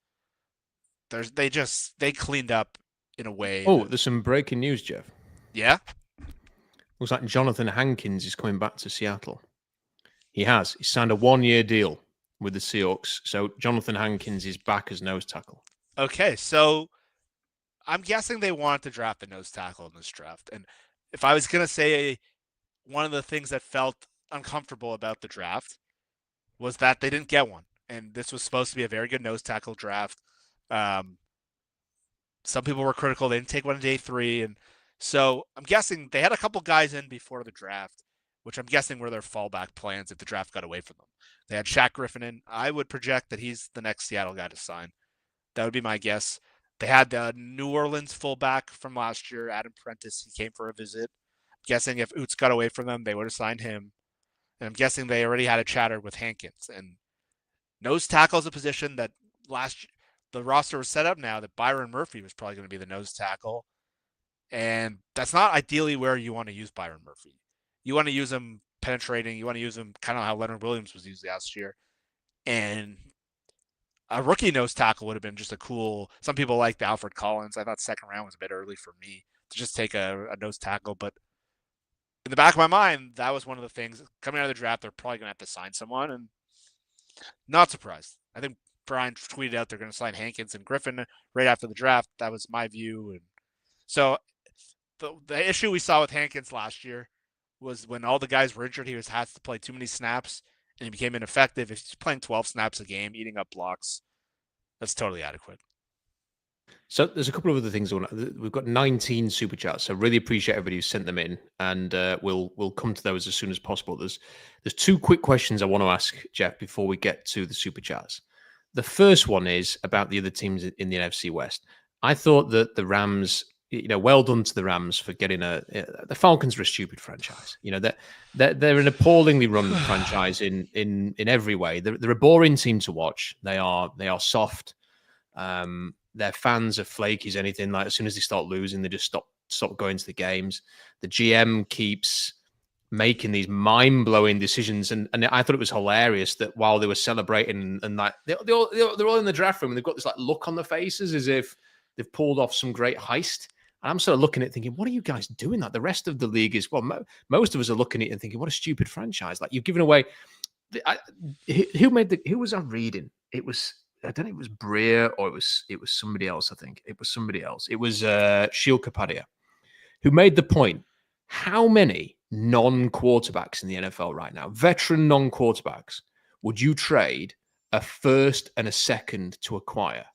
they cleaned up in a way. Oh, there's some breaking news, Jeff. Yeah. Looks like Jonathan Hankins is coming back to Seattle. He has. He signed a 1-year deal with the Seahawks. So Jonathan Hankins is back as nose tackle. Okay, so I'm guessing they wanted to draft a nose tackle in this draft. And if I was going to say one of the things that felt uncomfortable about the draft was that they didn't get one. And this was supposed to be a very good nose tackle draft. Some people were critical. They didn't take one on day 3. And so I'm guessing they had a couple guys in before the draft, which I'm guessing were their fallback plans if the draft got away from them. They had Shaq Griffin in. I would project that he's the next Seattle guy to sign. That would be my guess. They had the New Orleans fullback from last year, Adam Prentice. He came for a visit. guessing if Oots got away from them, they would have signed him. And I'm guessing they already had a chatter with Hankins. And nose tackle is a position that the roster was set up now that Byron Murphy was probably going to be the nose tackle. And that's not ideally where you want to use Byron Murphy. You want to use him penetrating. You want to use him kind of how Leonard Williams was used last year. And a rookie nose tackle would have been just a cool. Some people liked Alfred Collins. I thought second round was a bit early for me to just take a nose tackle. But in the back of my mind, that was one of the things coming out of the draft. They're probably going to have to sign someone. And not surprised. I think Brian tweeted out they're going to sign Hankins and Griffin right after the draft. That was my view. And so the issue we saw with Hankins last year was when all the guys were injured, he had to play too many snaps and he became ineffective. If he's playing 12 snaps a game, eating up blocks, that's totally adequate. So there's a couple of other things. We've got 19 super chats, so really appreciate everybody who sent them in, and we'll come to those as soon as possible. There's two quick questions I want to ask Jeff before we get to the super chats. The first one is about the other teams in the NFC West. I thought that the Rams, well done to the Rams for getting the Falcons are a stupid franchise. They're an appallingly run franchise in every way. They're a boring team to watch. They are soft. Their fans are flaky as anything. Like as soon as they start losing, they just stop going to the games. The GM keeps making these mind-blowing decisions, and I thought it was hilarious that while they were celebrating and like they're all in the draft room and they've got this like look on their faces as if they've pulled off some great heist. And I'm sort of looking at it thinking, what are you guys doing? That the rest of the league is most of us are looking at it and thinking, what a stupid franchise! Like you've given away. Who was I reading? It was. I don't know if it was Breer or it was somebody else. I think it was somebody else. It was Sheil Kapadia, who made the point. How many non-quarterbacks in the NFL right now, veteran non-quarterbacks, would you trade a first and a second to acquire?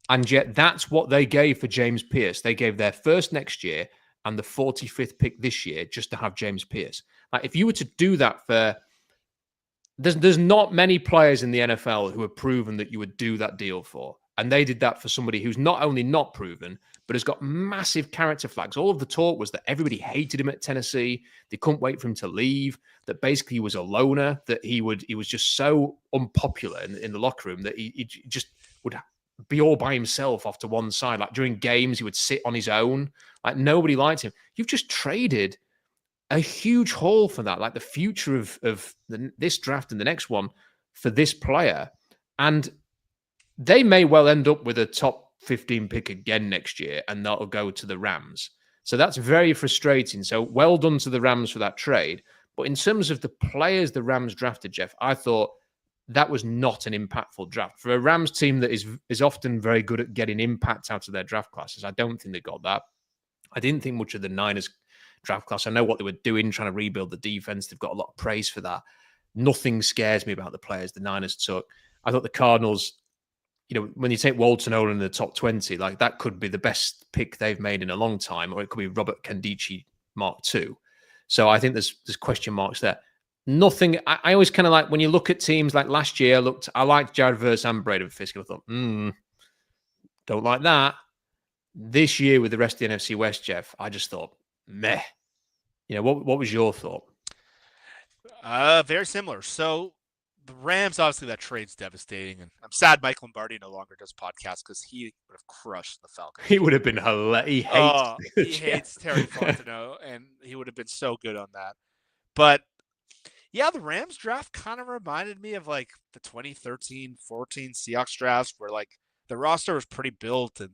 And yet that's what they gave for James Pierce. They gave their first next year and the 45th pick this year just to have James Pierce. Like if you were to do that for... There's not many players in the NFL who have proven that you would do that deal for. And they did that for somebody who's not only not proven, but has got massive character flags. All of the talk was that everybody hated him at Tennessee. They couldn't wait for him to leave, that basically he was a loner, that he was just so unpopular in the locker room that he just would be all by himself off to one side. Like during games, he would sit on his own. Like nobody liked him. You've just traded a huge haul for that, like the future of this draft and the next one for this player. And they may well end up with a top 15 pick again next year, and that'll go to the Rams. So that's very frustrating. So well done to the Rams for that trade. But in terms of the players the Rams drafted, Jeff, I thought that was not an impactful draft. For a Rams team that is often very good at getting impact out of their draft classes, I don't think they got that. I didn't think much of the Niners draft class. I know what they were doing, trying to rebuild the defense. They've got a lot of praise for that. Nothing scares me about the players the Niners took. I thought the Cardinals, when you take Walton Owen in the top 20, like that could be the best pick they've made in a long time, or it could be Robert Candice Mark II. So I think there's question marks there. Nothing. I always kind of like when you look at teams like last year. I liked Jared Verse and Braden Fisk. I thought, don't like that. This year with the rest of the NFC West, Jeff, I just thought, meh. What was your thought? Very similar. So the Rams, obviously that trade's devastating, and I'm sad Mike Lombardi no longer does podcasts because he would have crushed the Falcons. He would have been hilarious. He hates Terry Fontenot, and he would have been so good on that. But yeah, the Rams draft kind of reminded me of like the 2013-14 Seahawks drafts, where like the roster was pretty built, and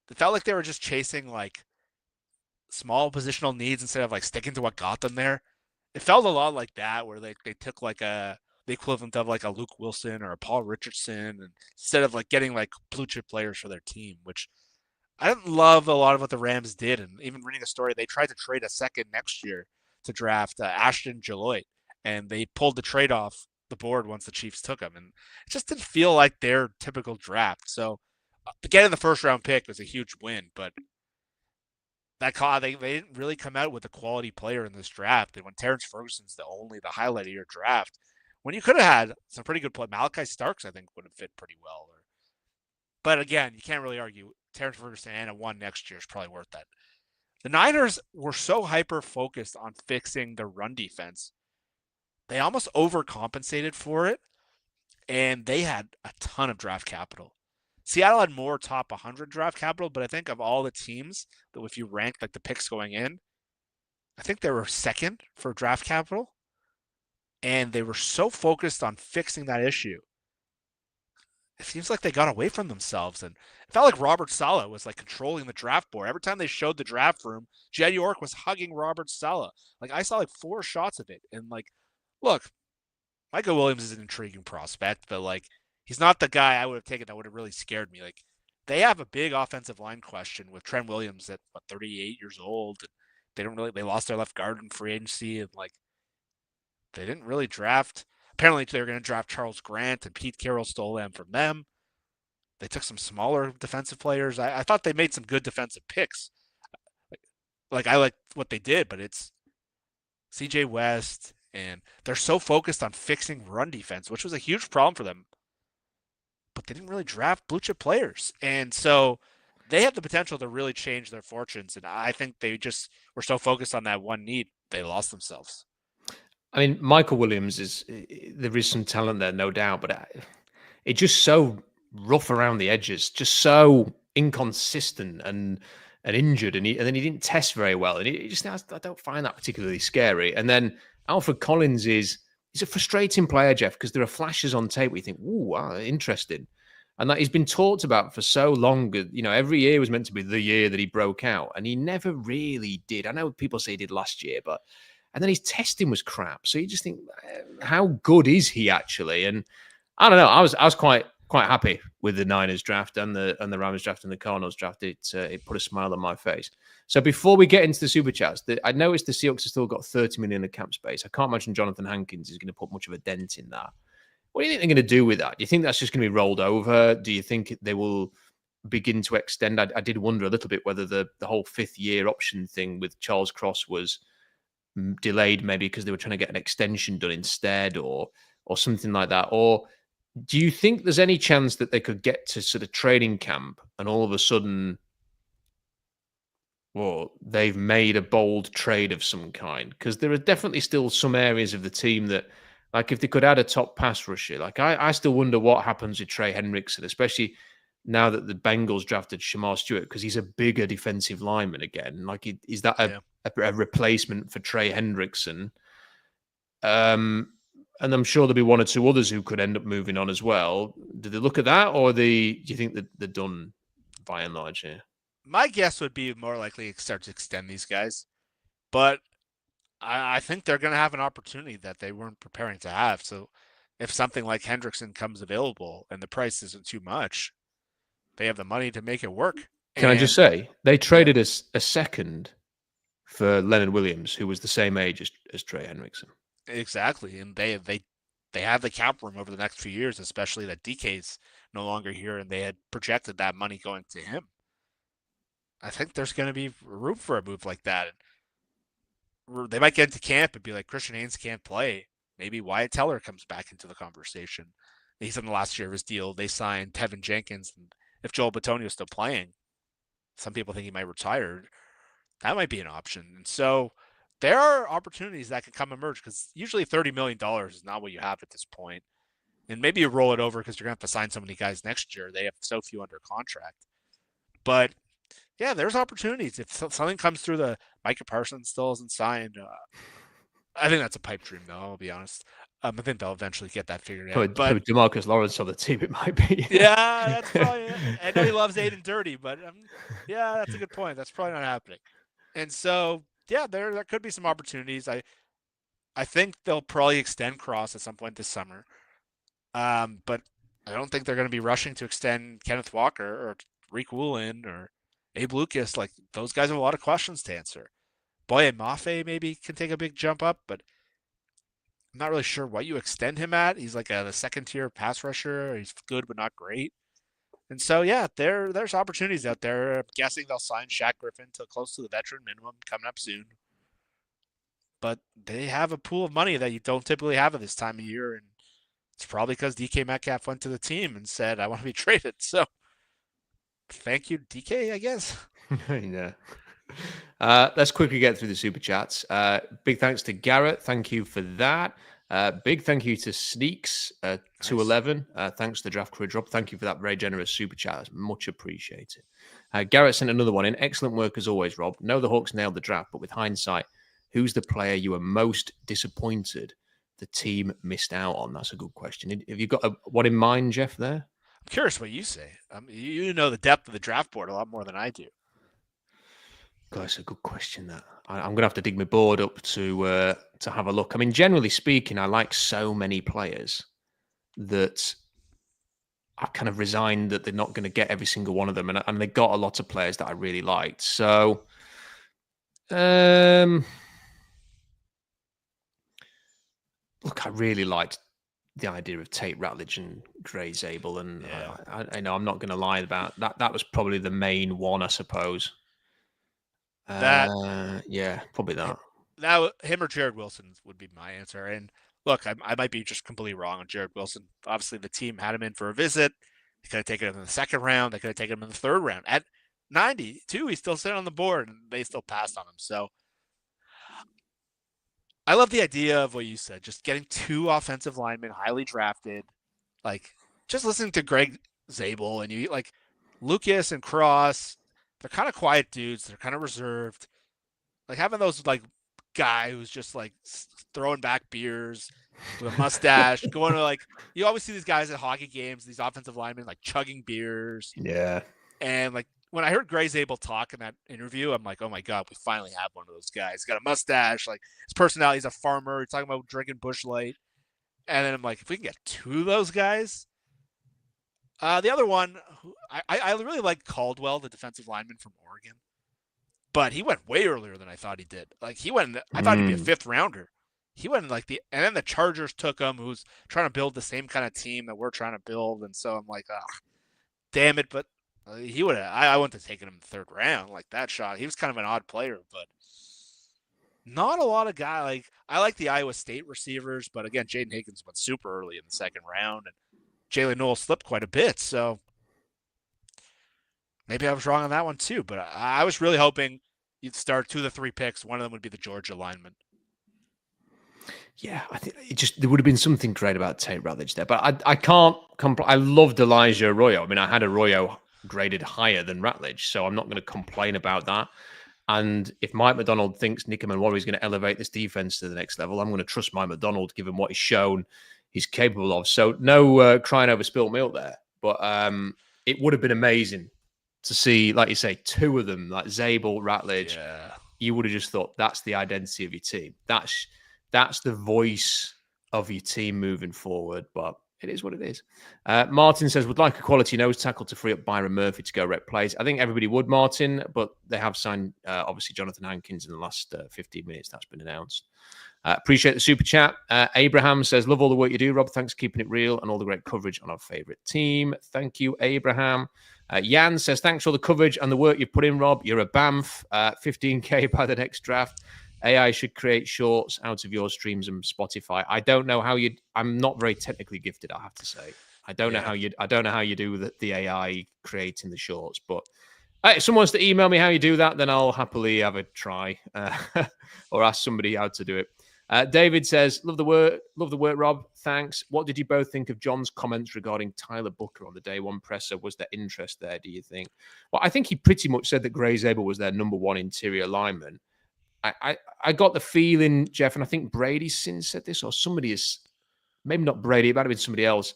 it felt like they were just chasing like small positional needs instead of like sticking to what got them there. It felt a lot like that, where they took like the equivalent of like a Luke Wilson or a Paul Richardson, and instead of like getting like blue chip players for their team, which I didn't love a lot of what the Rams did. And even reading a story, they tried to trade a second next year to draft Ashton Jeloit, and they pulled the trade off the board once the Chiefs took him, and it just didn't feel like their typical draft. So getting the first round pick was a huge win, but they didn't really come out with a quality player in this draft. And when Terrence Ferguson's the highlight of your draft, when you could have had some pretty good play, Malachi Starks, I think, would have fit pretty well. But again, you can't really argue Terrence Ferguson and a 1 next year is probably worth that. The Niners were so hyper-focused on fixing the run defense. They almost overcompensated for it, and they had a ton of draft capital. Seattle had more top 100 draft capital, but I think of all the teams, that if you rank like the picks going in, I think they were second for draft capital, and they were so focused on fixing that issue. It seems like they got away from themselves, and it felt like Robert Saleh was like controlling the draft board. Every time they showed the draft room, Jed York was hugging Robert Saleh. Like I saw like 4 shots of it, and like, look, Michael Williams is an intriguing prospect, but like he's not the guy I would have taken that would have really scared me. Like they have a big offensive line question with Trent Williams at 38 years old. And they lost their left guard in free agency, and like they didn't really draft. Apparently they were going to draft Charles Grant, and Pete Carroll stole them from them. They took some smaller defensive players. I thought they made some good defensive picks. Like I like what they did, but it's CJ West, and they're so focused on fixing run defense, which was a huge problem for them. But they didn't really draft blue chip players. And so they have the potential to really change their fortunes. And I think they just were so focused on that one need, they lost themselves. I mean, Michael Williams there is some talent there, no doubt, but it's just so rough around the edges, just so inconsistent and injured, and then he didn't test very well, and I don't find that particularly scary. And then Alfred Collins he's a frustrating player, Jeff, because there are flashes on tape where you think, "Ooh, wow, interesting," and that he's been talked about for so long. You know, every year was meant to be the year that he broke out, and he never really did. I know people say he did last year, but. And then his testing was crap. So you just think, how good is he actually? And I don't know. I was quite happy with the Niners draft and the Rams draft and the Cardinals draft. It put a smile on my face. So before we get into the super chats, I noticed the Seahawks have still got 30 million in cap space. I can't imagine Jonathan Hankins is going to put much of a dent in that. What do you think they're going to do with that? Do you think that's just going to be rolled over? Do you think they will begin to extend? I did wonder a little bit whether the whole 5th year option thing with Charles Cross was delayed, maybe because they were trying to get an extension done instead, or something like that. Or do you think there's any chance that they could get to sort of training camp and all of a sudden, well, they've made a bold trade of some kind? Because there are definitely still some areas of the team that, like, if they could add a top pass rusher, like I still wonder what happens with Trey Hendrickson, especially now that the Bengals drafted Shamar Stewart, because he's a bigger defensive lineman again. Like, is that a replacement for Trey Hendrickson? And I'm sure there'll be one or two others who could end up moving on as well. Do they look at that, or do you think that they're done by and large here? My guess would be more likely to start to extend these guys. But I think they're going to have an opportunity that they weren't preparing to have. So if something like Hendrickson comes available and the price isn't too much, they have the money to make it work. Can I just say, they traded a second for Leonard Williams, who was the same age as Trey Hendrickson. Exactly. And they have the cap room over the next few years, especially that DK's no longer here, and they had projected that money going to him. I think there's going to be room for a move like that. They might get into camp and be like, Christian Haynes can't play. Maybe Wyatt Teller comes back into the conversation. He's in the last year of his deal. They signed Tevin Jenkins. And if Joel Bitonio is still playing, some people think he might retire. That might be an option. And so there are opportunities that can come emerge, because usually $30 million is not what you have at this point. And maybe you roll it over because you're going to have to sign so many guys next year. They have so few under contract. But yeah, there's opportunities. If something comes through, the Micah Parsons still isn't signed. I think that's a pipe dream, though, I'll be honest. I think they'll eventually get that figured out. But DeMarcus Lawrence on the team, it might be. Yeah, that's probably it. I know he loves Aiden Dirty, but yeah, that's a good point. That's probably not happening. And so, yeah, there could be some opportunities. I think they'll probably extend Cross at some point this summer. But I don't think they're going to be rushing to extend Kenneth Walker or Reek Woolen or Abe Lucas. Like, those guys have a lot of questions to answer. Boye Mafe maybe can take a big jump up, but I'm not really sure what you extend him at. He's like a second-tier pass rusher. He's good but not great. And so, yeah, there's opportunities out there. I'm guessing they'll sign Shaq Griffin to close to the veteran minimum coming up soon. But they have a pool of money that you don't typically have at this time of year, and it's probably because DK Metcalf went to the team and said, I want to be traded. So, thank you, DK, I guess. Yeah. Let's quickly get through the super chats. Big thanks to Garrett. Thank you for that. Big thank you to Sneaks 211. Thanks to the Draft Courage Rob. Thank you for that very generous super chat. It's much appreciated. Garrett sent another one in. Excellent work as always, Rob. No, the Hawks nailed the draft, but with hindsight, who's the player you were most disappointed the team missed out on? That's a good question. Have you got one in mind, Jeff, there? I'm curious what you say. You know the depth of the draft board a lot more than I do. God, that's a good question. That I'm going to have to dig my board up to have a look. I mean, generally speaking, I like so many players that I kind of resigned that they're not going to get every single one of them, and they got a lot of players that I really liked. So, look, I really liked the idea of Tate Ratledge and Gray Zabel, and I know I'm not going to lie about that. That was probably the main one, I suppose. Yeah, probably that. Now, him or Jared Wilson would be my answer. And look, I might be just completely wrong on Jared Wilson. Obviously, the team had him in for a visit. They could have taken him in the second round. They could have taken him in the third round. At 92, he's still sitting on the board, and they still passed on him. So I love the idea of what you said, just getting 2 offensive linemen, highly drafted. Like, just listening to Greg Zabel and you like Lucas and Cross, they're kind of quiet dudes. They're kind of reserved. Like having those like guy who's just like throwing back beers with a mustache, going to like, you always see these guys at hockey games, these offensive linemen like chugging beers. Yeah. And like when I heard Gray Zabel talk in that interview, I'm like, oh my God, we finally have one of those guys. He's got a mustache, like his personality, he's a farmer. He's talking about drinking Busch Light. And then I'm like, if we can get 2 of those guys. The other one, I really like Caldwell, the defensive lineman from Oregon. But he went way earlier than I thought he did. Like I thought he'd be a 5th rounder. He went and then the Chargers took him, who's trying to build the same kind of team that we're trying to build. And so I'm like, oh, damn it. But he would have, I wouldn't have taken him in the 3rd round like that shot. He was kind of an odd player, but not a lot of guys. Like I like the Iowa State receivers, but again, Jaden Higgins went super early in the 2nd round, and Jalen Noel slipped quite a bit. So maybe I was wrong on that one too, but I was really hoping you'd start 2 of the 3 picks. One of them would be the Georgia lineman. Yeah, I think there would have been something great about Tate Ratledge there, but I can't. I loved Elijah Arroyo. I mean, I had Arroyo graded higher than Ratledge, so I'm not going to complain about that. And if Mike McDonald thinks Nick Emenwari is going to elevate this defense to the next level, I'm going to trust Mike McDonald, given what he's shown he's capable of. So no crying over spilt milk there, but it would have been amazing to see, like you say, 2 of them, like Zabel, Ratledge. Yeah. You would have just thought that's the identity of your team. That's the voice of your team moving forward. But it is what it is. Martin says, would like a quality nose tackle to free up Byron Murphy to go rep plays. I think everybody would, Martin, but they have signed, obviously, Jonathan Hankins in the last 15 minutes. That's been announced. Appreciate the super chat. Abraham says, love all the work you do, Rob. Thanks for keeping it real and all the great coverage on our favorite team. Thank you, Abraham. Jan says, thanks for all the coverage and the work you put in, Rob. You're a BAMF. 15K by the next draft. AI should create shorts out of your streams and Spotify. I don't know how I'm not very technically gifted, I have to say. I don't know how you do the AI creating the shorts, but if someone wants to email me how you do that, then I'll happily have a try or ask somebody how to do it. David says, love the work, Rob. Thanks. What did you both think of John's comments regarding Tyler Booker on the day one presser? Was there interest there, do you think? Well, I think he pretty much said that Gray Zabel was their number 1 interior lineman. I got the feeling, Jeff, and I think Brady since said this, or somebody is, maybe not Brady, it might have been somebody else,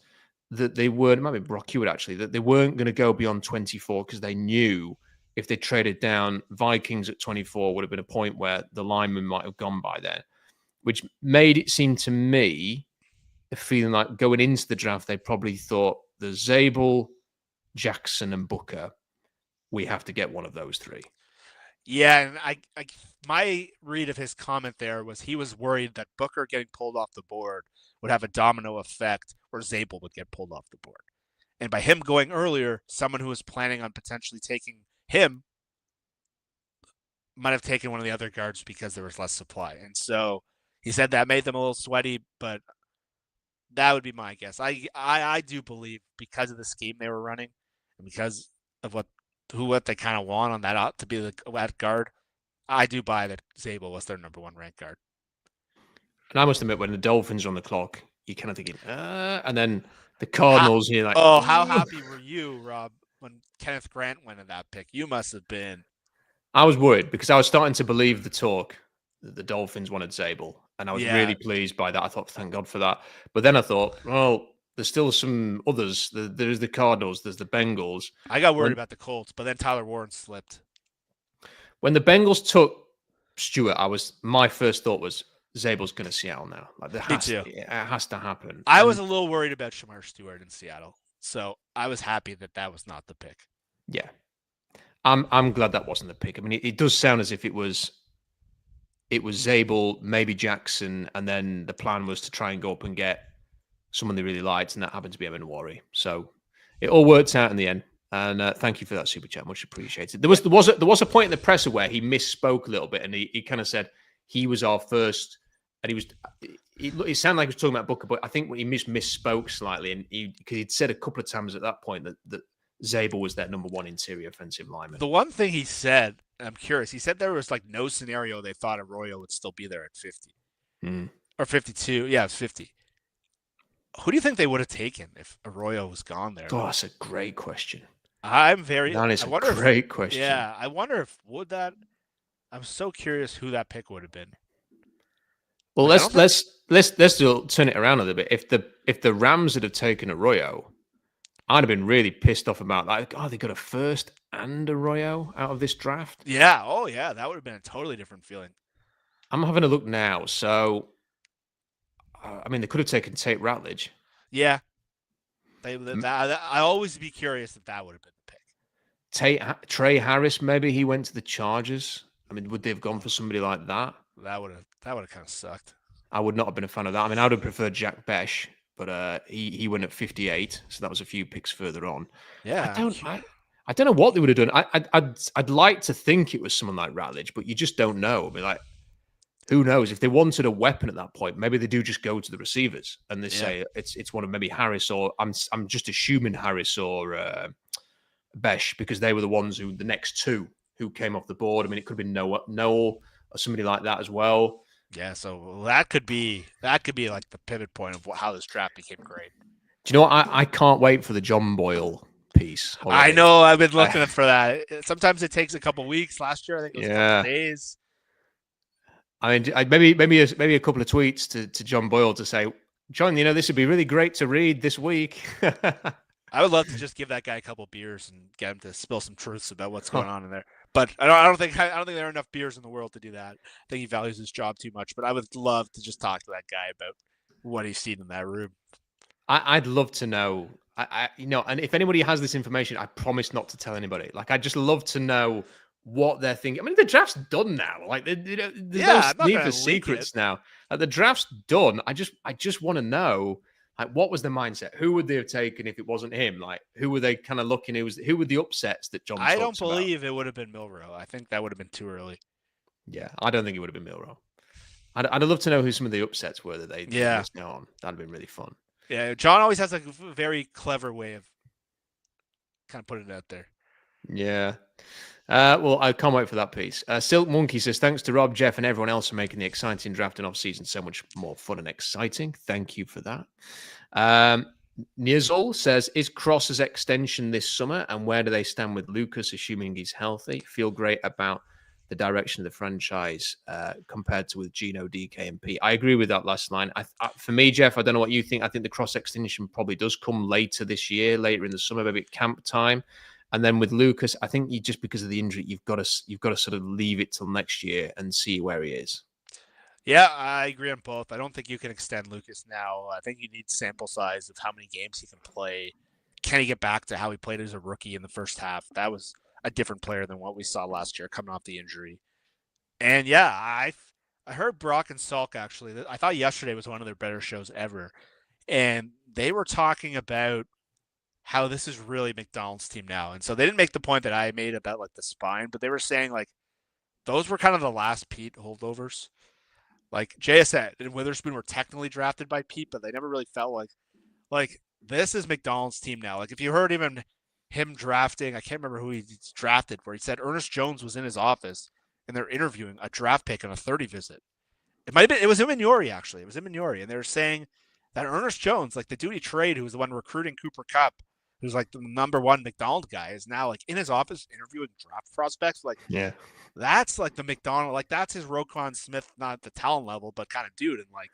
that they weren't, it might be Brock Hewitt actually, that they weren't going to go beyond 24 because they knew if they traded down, Vikings at 24 would have been a point where the lineman might have gone by then, which made it seem to me, feeling like going into the draft, they probably thought the Zabel, Jackson, and Booker, we have to get one of those 3. Yeah, and I my read of his comment there was he was worried that Booker getting pulled off the board would have a domino effect where Zabel would get pulled off the board. And by him going earlier, someone who was planning on potentially taking him might have taken one of the other guards because there was less supply. And so he said that made them a little sweaty, but that would be my guess. I do believe because of the scheme they were running and because of what they kind of want on that to be the guard, I do buy that Zabel was their number one ranked guard. And I must admit, when the Dolphins are on the clock, you're kind of thinking, and then the Cardinals, you're like, how happy were you, Rob, when Kenneth Grant went in that pick? You must have been. I was worried because I was starting to believe the talk that the Dolphins wanted Zabel, and I was really pleased by that. I thought, thank God for that. But then I thought, well, there's still some others. There's the Cardinals, there's the Bengals. I got worried about the Colts, but then Tyler Warren slipped. When the Bengals took Stewart, my first thought was Zabel's going to Seattle now. Like it has to happen. I was a little worried about Shamar Stewart in Seattle, so I was happy that was not the pick. Yeah, I'm glad that wasn't the pick. I mean, it does sound as if it was Zabel, maybe Jackson, and then the plan was to try and go up and get someone they really liked, and that happened to be Evan Worry. So it all worked out in the end. And thank you for that super chat, much appreciated. There was a point in the presser where he misspoke a little bit, and he kind of said he was our first, and it sounded like he was talking about Booker, but I think he misspoke slightly, and because he'd said a couple of times at that point that Zabel was their number one interior offensive lineman. The one thing he said, I'm curious, he said there was like no scenario they thought Arroyo would still be there at 50 or 52. Yeah, it was 50. Who do you think they would have taken if Arroyo was gone there? Oh, that's a great question. That is a great question. Yeah, I wonder if I'm so curious who that pick would have been. Well, let's turn it around a little bit. If the Rams had taken Arroyo, I'd have been really pissed off about that. Like, they got a first and Arroyo out of this draft. Yeah. Oh, yeah. That would have been a totally different feeling. I'm having a look now. So, I mean, they could have taken Tate Ratledge. Yeah. I always be curious if that would have been the pick. Trey Harris, maybe he went to the Chargers. I mean, would they have gone for somebody like that? That would have kind of sucked. I would not have been a fan of that. I mean, I would have preferred Jack Besh, but he went at 58, so that was a few picks further on. Yeah, I don't know what they would have done. I'd like to think it was someone like Ratledge, but you just don't know. I mean, like, who knows? If they wanted a weapon at that point, maybe they do just go to the receivers and they say it's one of maybe Harris, or I'm just assuming Harris or Besh, because they were the next two who came off the board. I mean, it could have been Noel or somebody like that as well. Yeah, so that could be like the pivot point of how this draft became great. Do you know what? I can't wait for the John Boyle piece. I know. I've been looking for that. Sometimes it takes a couple weeks. Last year, I think it was a couple days. I mean, maybe a couple of tweets to John Boyle to say, John, this would be really great to read this week. I would love to just give that guy a couple beers and get him to spill some truths about what's going on in there. But I don't think there are enough beers in the world to do that. I think he values his job too much. But I would love to just talk to that guy about what he's seen in that room. I'd love to know. And if anybody has this information, I promise not to tell anybody. Like, I'd just love to know what they're thinking. I mean, the draft's done now. Like, there's no need for secrets now. Like, the draft's done. I just want to know, like, what was the mindset? Who would they have taken if it wasn't him? Like, who were they kind of looking? Who were the upsets that John? I don't believe it would have been Milroe. I think that would have been too early. Yeah, I don't think it would have been Milroe. I'd love to know who some of the upsets were that they missed out on. That'd have been really fun. Yeah, John always has a very clever way of kind of putting it out there. Yeah. Well, I can't wait for that piece. Silk Monkey says, thanks to Rob, Jeff, and everyone else for making the exciting draft and off-season so much more fun and exciting. Thank you for that. Nizol says, is Cross's extension this summer, and where do they stand with Lucas, assuming he's healthy? Feel great about the direction of the franchise compared to with Gino, DK, and P. I agree with that last line. For me, Jeff, I don't know what you think. I think the Cross extension probably does come later this year, later in the summer, maybe at camp time. And then with Lucas, I think just because of the injury, you've got to sort of leave it till next year and see where he is. Yeah, I agree on both. I don't think you can extend Lucas now. I think you need sample size of how many games he can play. Can he get back to how he played as a rookie in the first half? That was a different player than what we saw last year coming off the injury. And yeah, I heard Brock and Salk actually. I thought yesterday was one of their better shows ever. And they were talking about how this is really McDonald's team now. And so they didn't make the point that I made about like the spine, but they were saying like those were kind of the last Pete holdovers. Like JSN and Witherspoon were technically drafted by Pete, but they never really felt like this is McDonald's team now. Like if you heard even him drafting, I can't remember who he drafted, where he said Ernest Jones was in his office and they're interviewing a draft pick on a 30 visit. It was Imanuri, actually. It was Imanuri. And they were saying that Ernest Jones, like the duty trade, who was the one recruiting Cooper Kupp, who's like the number one McDonald guy, is now like in his office interviewing draft prospects. Like, Yeah. that's like the McDonald, like that's his Roquan Smith, not at the talent level, but kind of dude. And like,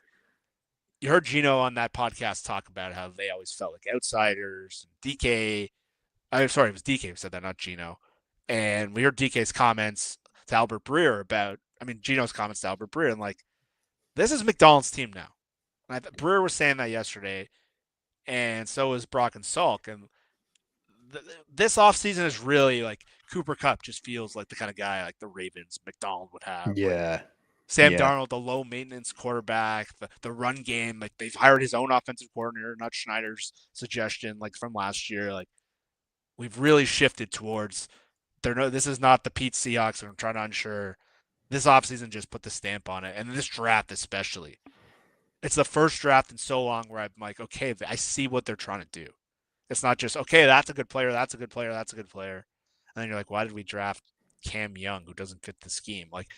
you heard Gino on that podcast talk about how they always felt like outsiders. DK, I'm sorry, it was DK who said that, not Gino. And we heard DK's comments to Albert Breer about, Gino's comments to Albert Breer, and like, this is McDonald's team now. Breer was saying that yesterday, and so was Brock and Salk. And this offseason is really like Cooper Kupp just feels like the kind of guy like the Ravens, McDonald would have. Yeah. Like Sam Darnold, the low maintenance quarterback, the run game. Like they've hired his own offensive coordinator, not Schneider's suggestion, like from last year. Like we've really shifted towards this is not the Pete Seahawks I'm trying to unsure. This offseason just put the stamp on it. And this draft especially. It's the first draft in so long where I'm like, okay, I see what they're trying to do. It's not just, okay, that's a good player, that's a good player, that's a good player. And then you're like, why did we draft Cam Young, who doesn't fit the scheme? Like,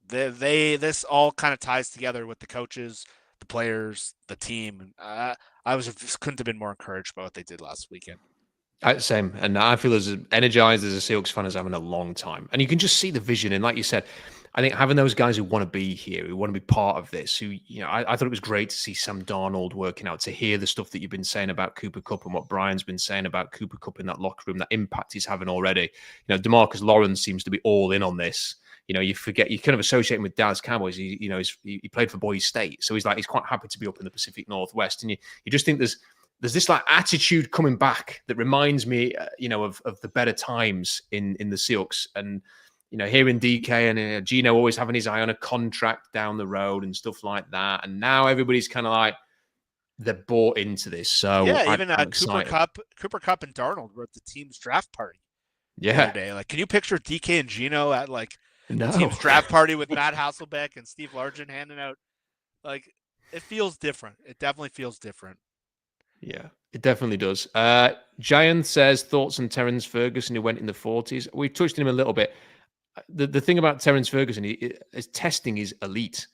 this all kind of ties together with the coaches, the players, the team. I couldn't have been more encouraged by what they did last weekend. Same. And I feel as energized as a Seahawks fan as I've in a long time. And you can just see the vision. And like you said, I think having those guys who want to be here, who want to be part of this, who, I thought it was great to see Sam Darnold working out, to hear the stuff that you've been saying about Cooper Kupp and what Brian's been saying about Cooper Kupp in that locker room, that impact he's having already. DeMarcus Lawrence seems to be all in on this. You forget, you kind of associate him with Dallas Cowboys. He played for Boise State. So he's quite happy to be up in the Pacific Northwest. And you just think there's this like attitude coming back that reminds me, of the better times in the Seahawks. And, hearing DK and Gino always having his eye on a contract down the road and stuff like that. And now everybody's kind of like, they're bought into this. So yeah, even Cooper Kupp and Darnold were at the team's draft party. Yeah. The other day. Like, can you picture DK and Gino at the team's draft party with Matt Hasselbeck and Steve Largent handing out? Like, it feels different. It definitely feels different. Yeah, it definitely does. Giant says, thoughts on Terrence Ferguson, who went in the 40s. We touched on him a little bit. The thing about Terrence Ferguson, his testing is elite.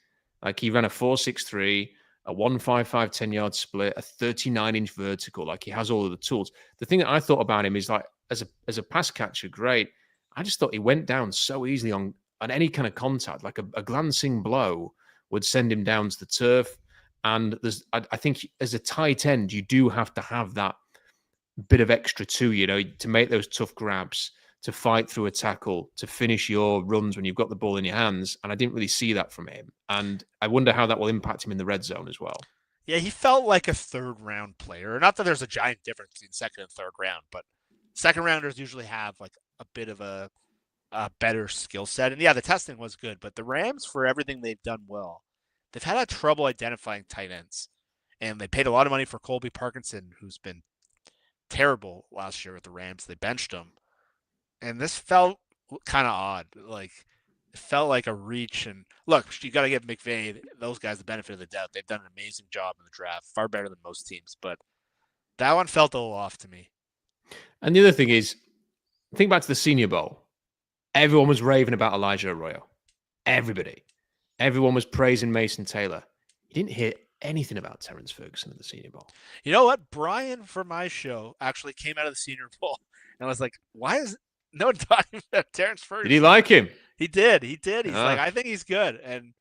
Like, he ran a 4.63, a 1.55 10-yard split, a 39-inch vertical. Like, he has all of the tools. The thing that I thought about him is, like, as a pass catcher, great. I just thought he went down so easily on any kind of contact. Like, a glancing blow would send him down to the turf. And I think as a tight end, you do have to have that bit of extra too, to make those tough grabs, to fight through a tackle, to finish your runs when you've got the ball in your hands. And I didn't really see that from him. And I wonder how that will impact him in the red zone as well. Yeah, he felt like a third-round player. Not that there's a giant difference between second and third round, but second-rounders usually have like a bit of a better skill set. And yeah, the testing was good, but the Rams, for everything they've done well, they've had trouble identifying tight ends. And they paid a lot of money for Colby Parkinson, who's been terrible last year with the Rams. They benched him. And this felt kind of odd. Like, it felt like a reach. And look, you got to give McVay, those guys, the benefit of the doubt. They've done an amazing job in the draft, far better than most teams. But that one felt a little off to me. And the other thing is, think back to the Senior Bowl. Everyone was raving about Elijah Arroyo. Everyone was praising Mason Taylor. You didn't hear anything about Terrence Ferguson at the Senior Bowl. You know what? Brian from my show actually came out of the Senior Bowl. And I was like, why is no one talking about Terrence Ferguson? Did he like him? He did. He's like, I think he's good. And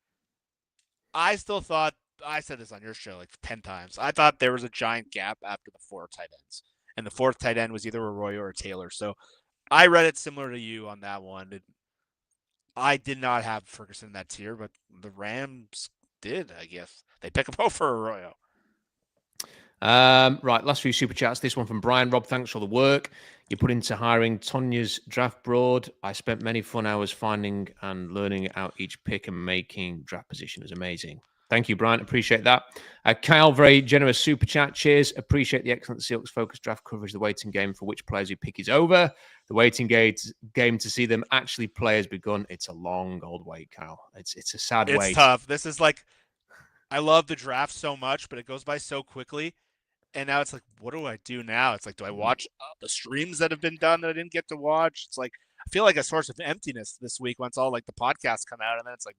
I still thought, I said this on your show like 10 times, I thought there was a giant gap after the 4 tight ends. And the 4th tight end was either Arroyo or Taylor. So I read it similar to you on that one. I did not have Ferguson in that tier, but the Rams did, I guess. They pick him over Arroyo. Right, last few super chats. This one from Brian. Rob, thanks for the work you put into hiring Tonya's draft board. I spent many fun hours finding and learning out each pick and making draft position. It was amazing. Thank you, Brian. Appreciate that. Kyle, very generous super chat. Cheers. Appreciate the excellent Seahawks focused draft coverage. The waiting game for which players we pick is over. The waiting game to see them actually play has begun. It's a long old wait, Kyle. It's a sad wait. It's tough. This is like, I love the draft so much, but it goes by so quickly. And now it's like, what do I do now? It's like, do I watch the streams that have been done that I didn't get to watch? It's like, feel like a source of emptiness this week once all like the podcasts come out, and then it's like,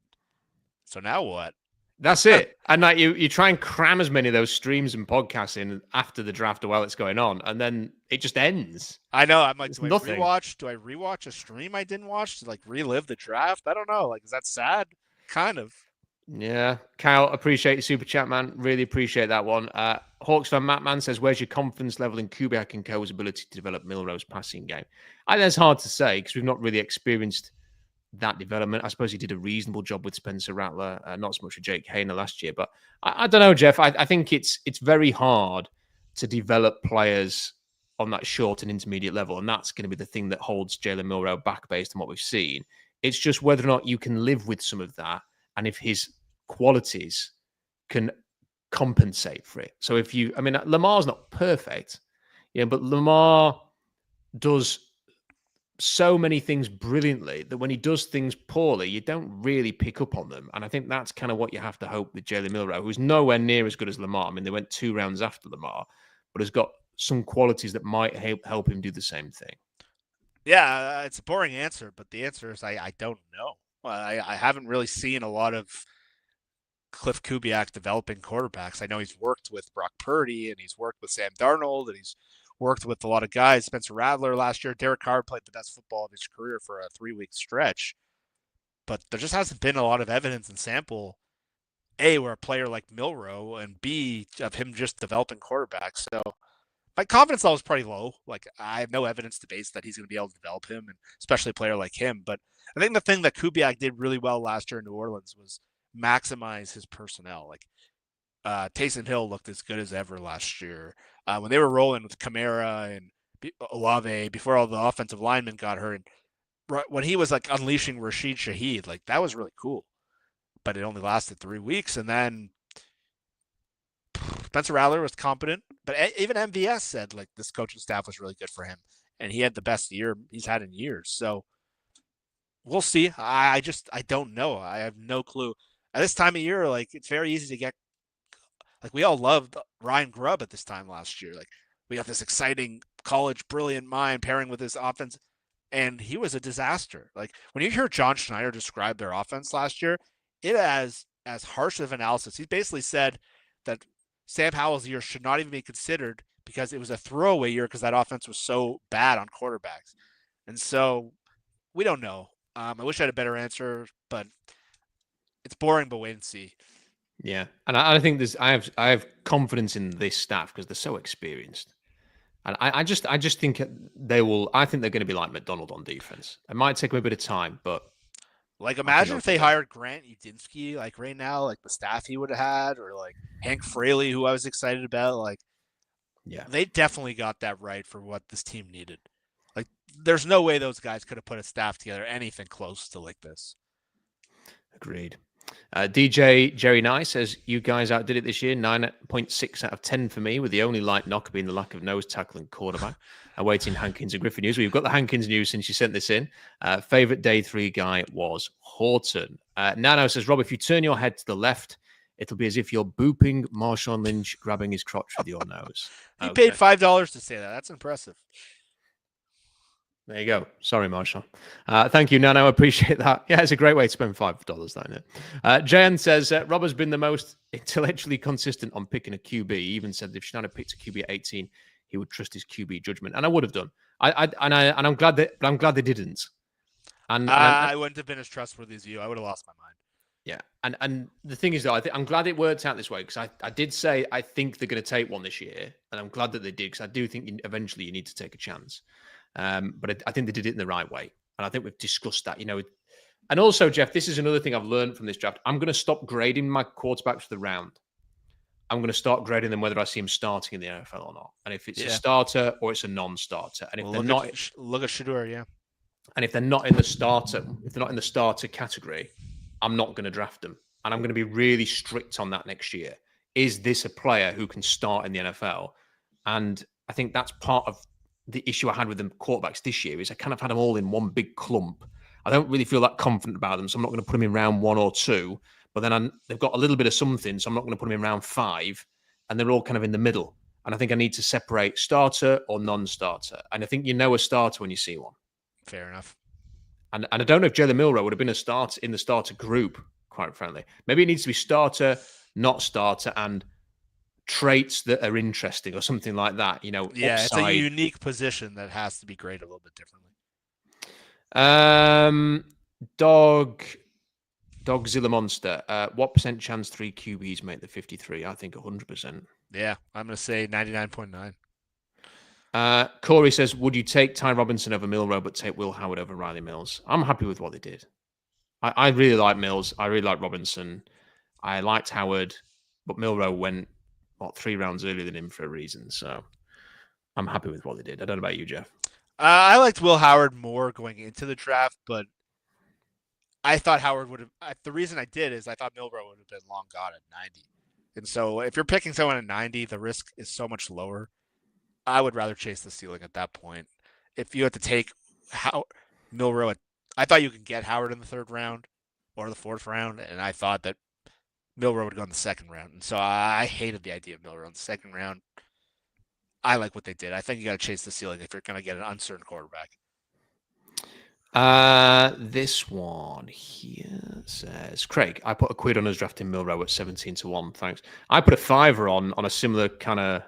so now what? That's it. And like you try and cram as many of those streams and podcasts in after the draft while it's going on, and then it just ends. I know. I'm like, It's do I nothing. rewatch a stream I didn't watch to like relive the draft? I don't know. Like, is that sad? Kind of. Yeah. Kyle, appreciate your super chat, man. Really appreciate that one. Hawks fan Matt Man says, where's your confidence level in Kubiak and Co's ability to develop Milroe's passing game? I think that's hard to say because we've not really experienced that development. I suppose he did a reasonable job with Spencer Rattler, not so much with Jake Hayner last year. But I don't know, Jeff. I think it's very hard to develop players on that short and intermediate level, and that's going to be the thing that holds Jalen Milroe back based on what we've seen. It's just whether or not you can live with some of that, and if his qualities can compensate for it. So if you, I mean, Lamar's not perfect, but Lamar does so many things brilliantly that when he does things poorly, you don't really pick up on them. And I think that's kind of what you have to hope with Jalen Milroe, who's nowhere near as good as Lamar. I mean, they went 2 rounds after Lamar, but has got some qualities that might help him do the same thing. Yeah, it's a boring answer, but the answer is I don't know. I haven't really seen a lot of Cliff Kubiak developing quarterbacks. I know he's worked with Brock Purdy and he's worked with Sam Darnold and he's worked with a lot of guys. Spencer Rattler last year. Derek Carr played the best football of his career for a 3-week stretch. But there just hasn't been a lot of evidence and sample, A, where a player like Milroe, and B, of him just developing quarterbacks. So my confidence level is pretty low. Like, I have no evidence to base that he's going to be able to develop him, and especially a player like him. But I think the thing that Kubiak did really well last year in New Orleans was maximize his personnel. Like, Taysom Hill looked as good as ever last year. When they were rolling with Kamara and Olave before all the offensive linemen got hurt, and when he was like unleashing Rashid Shaheed, like that was really cool. But it only lasted 3 weeks, and then Spencer Rattler was competent. But even MVS said like this coaching staff was really good for him, and he had the best year he's had in years. So we'll see. I don't know. I have no clue. At this time of year, like it's very easy to get. Like we all loved Ryan Grubb at this time last year. Like we got this exciting college brilliant mind pairing with his offense, and he was a disaster. Like when you hear John Schneider describe their offense last year, it as harsh of analysis. He basically said that Sam Howell's year should not even be considered because it was a throwaway year because that offense was so bad on quarterbacks. And so we don't know. I wish I had a better answer, but it's boring, but wait and see. Yeah, and I think I have confidence in this staff because they're so experienced, and I just think they will. I think they're going to be like McDonald on defense. It might take them a bit of time, but like imagine if they hired Grant Udinsky like right now, like the staff he would have had, or like Hank Fraley, who I was excited about. Like, yeah, they definitely got that right for what this team needed. Like, there's no way those guys could have put a staff together anything close to like this. Agreed. DJ Jerry Nye says, you guys outdid it this year. 9.6 out of 10 for me, with the only light knock being the lack of nose tackle and quarterback. Awaiting Hankins and Griffin news. We've got the Hankins news since you sent this in. Favorite day 3 guy was Horton. Nano says, Rob, if you turn your head to the left, it'll be as if you're booping Marshawn Lynch grabbing his crotch with your nose. He paid $5 to say that. That's impressive. There you go. Sorry, Marshall. Thank you, Nano. I appreciate that. Yeah, it's a great way to spend $5, isn't it? Jan says, Rob has been the most intellectually consistent on picking a QB. He even said that if Schneider picked a QB at 18, he would trust his QB judgment. And I would have done. I'm glad they didn't. And I wouldn't have been as trustworthy as you. I would have lost my mind. Yeah. And the thing is, though, I'm glad it worked out this way because I did say I think they're going to take one this year. And I'm glad that they did because I do think eventually you need to take a chance. But I think they did it in the right way. And I think we've discussed that, And also, Jeff, this is another thing I've learned from this draft. I'm going to stop grading my quarterbacks for the round. I'm going to start grading them whether I see them starting in the NFL or not. And if it's a starter or it's a non-starter. And if they're not... Look at Shedeur, yeah. And if they're not in the starter category, I'm not going to draft them. And I'm going to be really strict on that next year. Is this a player who can start in the NFL? And I think that's part of the issue I had with the quarterbacks this year is I kind of had them all in one big clump. I don't really feel that confident about them, so I'm not going to put them in round 1 or 2. But then they've got a little bit of something, so I'm not going to put them in round 5. And they're all kind of in the middle. And I think I need to separate starter or non-starter. And I think you know a starter when you see one. Fair enough. And I don't know if Jalen Milroe would have been a start in the starter group, quite frankly. Maybe it needs to be starter, not starter, and traits that are interesting or something like that. Yeah, it's a Upside. unique position that has to be graded a little bit differently. Dogzilla Monster. What percent chance 3 QBs make the 53? I think 100%. Yeah, I'm going to say 99.9. Corey says, would you take Ty Robinson over Milroe but take Will Howard over Riley Mills? I'm happy with what they did. I really like Mills. I really like Robinson. I liked Howard, but Milroe went, 3 rounds earlier than him for a reason. So I'm happy with what they did. I don't know about you, Jeff. I liked Will Howard more going into the draft, but I thought Howard would have. The reason I did is I thought Milroe would have been long gone at 90. And so if you're picking someone at 90, the risk is so much lower. I would rather chase the ceiling at that point. If you had to take Milroe, I thought you could get Howard in the 3rd round or the 4th round, and I thought that Milroe would go in the 2nd round. And so I hated the idea of Milroe in the 2nd round. I like what they did. I think you got to chase the ceiling if you're going to get an uncertain quarterback. This one here says, Craig, I put a quid on us drafting Milroe at 17-1. Thanks. I put a $5 on a similar kind of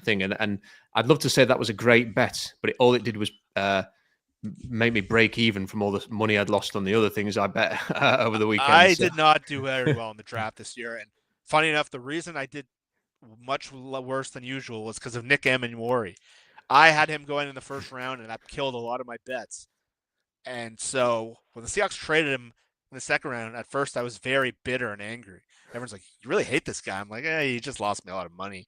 thing, and I'd love to say that was a great bet, but all it did was make me break even from all the money I'd lost on the other things I bet over the weekend. I did not do very well in the draft this year, and funny enough, the reason I did much worse than usual was because of Nick Amenwori. I had him going in the 1st round, and that killed a lot of my bets. And so when the Seahawks traded him in the 2nd round, at first I was very bitter and angry. Everyone's like, you really hate this guy. I'm like, he just lost me a lot of money.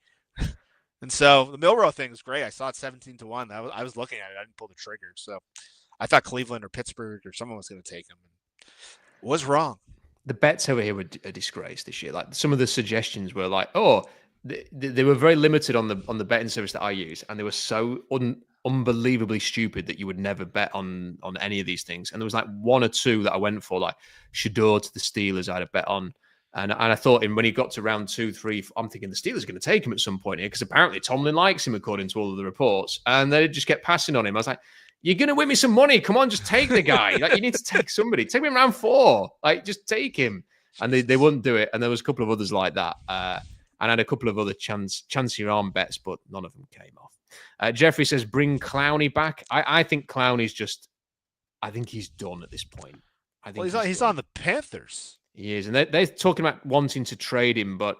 And so the Milroe thing is great. I saw it 17-1. I was looking at it. I didn't pull the trigger. So I thought Cleveland or Pittsburgh or someone was going to take him. Was wrong. The bets over here were a disgrace this year. Like some of the suggestions were like, they were very limited on the betting service that I use, and they were so unbelievably stupid that you would never bet on any of these things. And there was like 1 or 2 that I went for, like Shador to the Steelers I had a bet on. And I thought when he got to round 2, 3, I'm thinking the Steelers are going to take him at some point here because apparently Tomlin likes him according to all of the reports. And they just kept passing on him. I was like, you're going to win me some money. Come on, just take the guy. Like, you need to take somebody. Take him in round 4. Like, just take him. And they wouldn't do it. And there was a couple of others like that. And I had a couple of other chance your arm bets, but none of them came off. Jeffrey says, bring Clowney back. I think Clowney's I think he's done at this point. I think he's on the Panthers. He is. And they're talking about wanting to trade him, but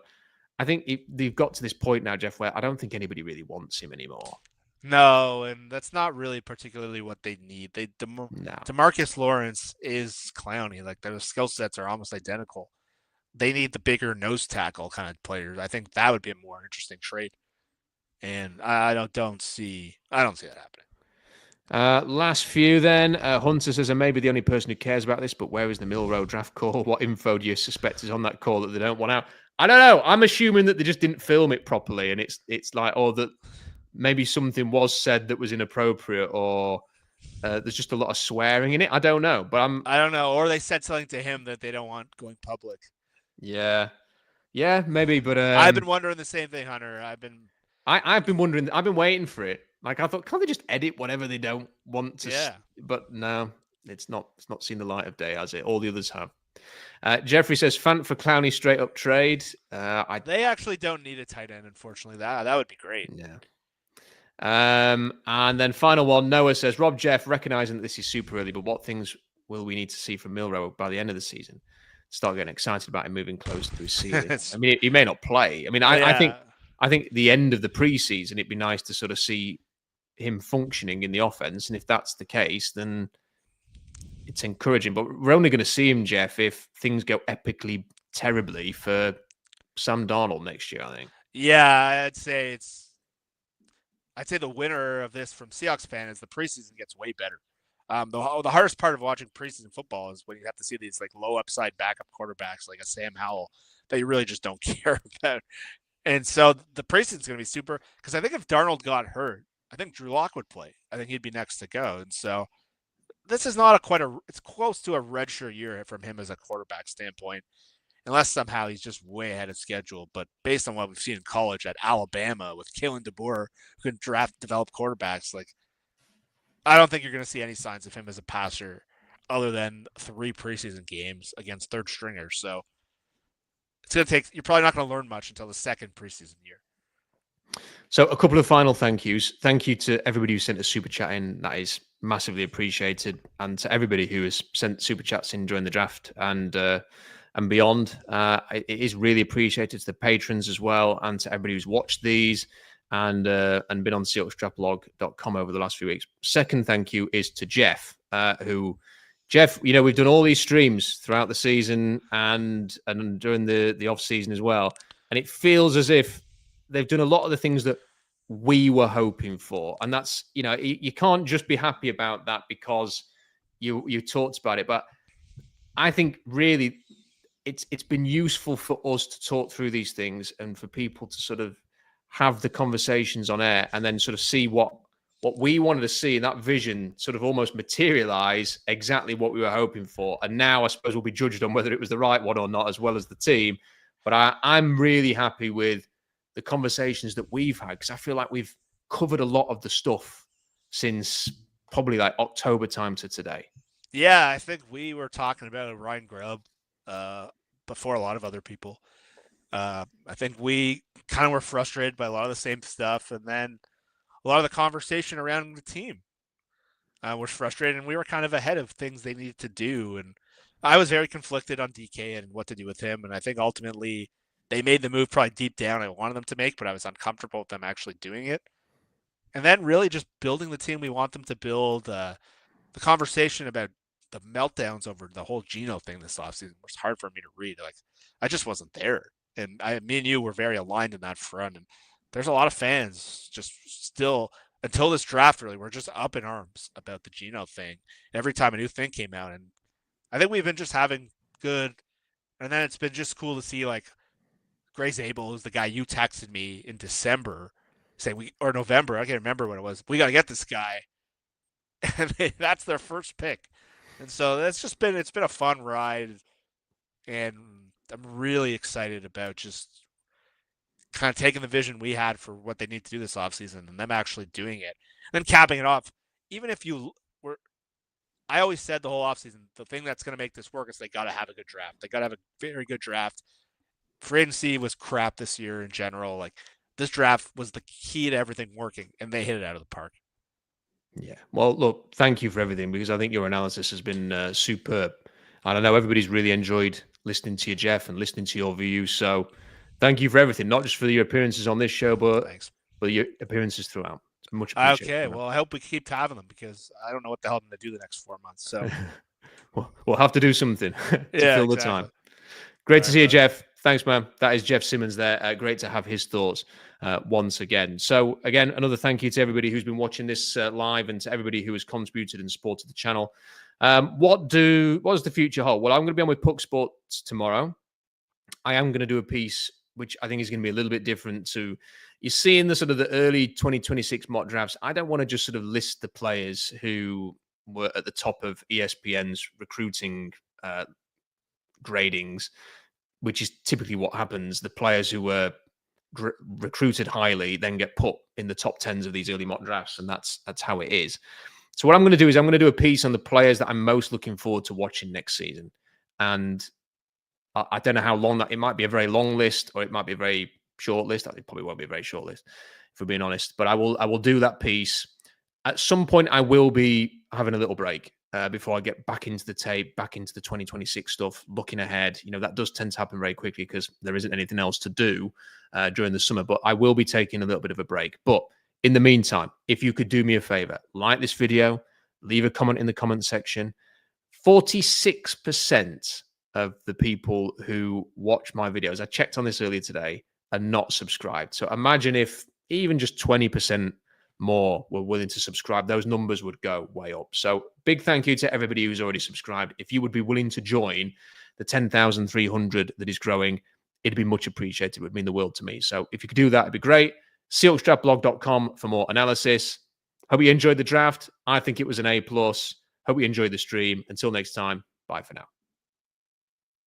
I think they've got to this point now, Jeff, where I don't think anybody really wants him anymore. No, and that's not really particularly what they need. DeMarcus Lawrence is Clowney. Like, their skill sets are almost identical. They need the bigger nose tackle kind of players. I think that would be a more interesting trade. And I don't see that happening. Last few then. Hunter says, I may be the only person who cares about this, but where is the Milroe draft call? What info do you suspect is on that call that they don't want out? I don't know. I'm assuming that they just didn't film it properly, and it's like, or that maybe something was said that was inappropriate, or there's just a lot of swearing in it. I don't know, but I don't know. Or they said something to him that they don't want going public. Yeah, maybe. But I've been wondering the same thing, Hunter. I've been wondering. I've been waiting for it. Like, I thought, can't they just edit whatever they don't want to? Yeah. But no, it's not seen the light of day, has it? All the others have. Jeffrey says, Fant for Clowney straight up trade. They actually don't need a tight end, unfortunately. That would be great. Yeah. And then final one, Noah says, Rob Jeff, recognizing that this is super early, but what things will we need to see from Milroe by the end of the season? Start getting excited about him moving closer to his ceiling. I mean, he may not play. I mean, I think the end of the preseason, it'd be nice to sort of see him functioning in the offense. And if that's the case, then it's encouraging. But we're only going to see him, Jeff, if things go epically terribly for Sam Darnold next year, I think. Yeah, I'd say the winner of this from Seahawks fan is the preseason gets way better. The hardest part of watching preseason football is when you have to see these like low upside backup quarterbacks like a Sam Howell that you really just don't care about. And so the preseason is going to be super, because I think if Darnold got hurt, I think Drew Lock would play. I think he'd be next to go. And so this is not it's close to a redshirt year from him as a quarterback standpoint, unless somehow he's just way ahead of schedule. But based on what we've seen in college at Alabama with Kalen DeBoer, who can develop quarterbacks, like, I don't think you're going to see any signs of him as a passer. other than 3 preseason games against third stringers. So it's going to take, you're probably not going to learn much until the second preseason year. So a couple of final thank yous. Thank you to everybody who sent a super chat in. That is massively appreciated. And to everybody who has sent super chats in during the draft and beyond. It is really appreciated. To the patrons as well, and to everybody who's watched these and been on SeahawksDraftBlog.com over the last few weeks. Second thank you is to Jeff, Jeff, we've done all these streams throughout the season and during the off season as well. And it feels as if they've done a lot of the things that we were hoping for. And that's, you can't just be happy about that because you talked about it. But I think really it's been useful for us to talk through these things and for people to sort of have the conversations on air and then sort of see what we wanted to see in that vision sort of almost materialize exactly what we were hoping for. And now I suppose we'll be judged on whether it was the right one or not, as well as the team. But I'm really happy with the conversations that we've had, because I feel like we've covered a lot of the stuff since probably like October time to today. Yeah, I think we were talking about Ryan Grubb before a lot of other people. I think we kind of were frustrated by a lot of the same stuff, and then a lot of the conversation around the team was frustrated, and we were kind of ahead of things they needed to do. And I was very conflicted on DK and what to do with him, and I think ultimately they made the move probably deep down I wanted them to make, but I was uncomfortable with them actually doing it. And then really just building the team we want them to build. The conversation about the meltdowns over the whole Geno thing this offseason was hard for me to read. Like, I just wasn't there. And me and you were very aligned in that front. And there's a lot of fans just still, until this draft really, we're just up in arms about the Geno thing every time a new thing came out. And I think we've been just having good, and then it's been just cool to see like Grace Abel is the guy you texted me in December saying or November, I can't remember what it was. We got to get this guy. And that's their first pick. And so it's been a fun ride. And I'm really excited about just kind of taking the vision we had for what they need to do this offseason and them actually doing it. And then capping it off, even if I always said the whole offseason, the thing that's going to make this work is they got to have a good draft. They got to have a very good draft. Free agency was crap this year in general. Like, this draft was the key to everything working, and they hit it out of the park. Yeah. Well, look, thank you for everything, because I think your analysis has been superb. And I know everybody's really enjoyed listening to you, Jeff, and listening to your views. So thank you for everything, not just for your appearances on this show, but your appearances throughout. It's much appreciated. Okay. Well, I hope we keep having them, because I don't know what the hell I'm going to do the next 4 months. So we'll have to do something to fill the time. Great to see you, Jeff. Thanks, man. That is Jeff Simmons there. Great to have his thoughts once again. So, again, another thank you to everybody who's been watching this live and to everybody who has contributed and supported the channel. What does the future hold? Well, I'm going to be on with Puck Sports tomorrow. I am going to do a piece which I think is going to be a little bit different to you see in the sort of the early 2026 mock drafts. I don't want to just sort of list the players who were at the top of ESPN's recruiting gradings, which is typically what happens. The players who were recruited highly then get put in the top 10s of these early mock drafts, and that's how it is. So what I'm going to do is I'm going to do a piece on the players that I'm most looking forward to watching next season. And I don't know how long that, it might be a very long list or it might be a very short list. It probably won't be a very short list, if we're being honest. But I will do that piece. At some point, I will be having a little break before I get back into the tape, back into the 2026 stuff, looking ahead. That does tend to happen very quickly because there isn't anything else to do during the summer. But I will be taking a little bit of a break. But in the meantime, if you could do me a favor, like this video, leave a comment in the comment section. 46% of the people who watch my videos, I checked on this earlier today, are not subscribed. So imagine if even just 20% more were willing to subscribe, those numbers would go way up. So big thank you to everybody who's already subscribed. If you would be willing to join the 10,300 that is growing, it'd be much appreciated. It would mean the world to me. So if you could do that, it'd be great. SeahawksDraftBlog.com for more analysis. Hope you enjoyed the draft. I think it was an A+. Hope you enjoyed the stream. Until next time, bye for now.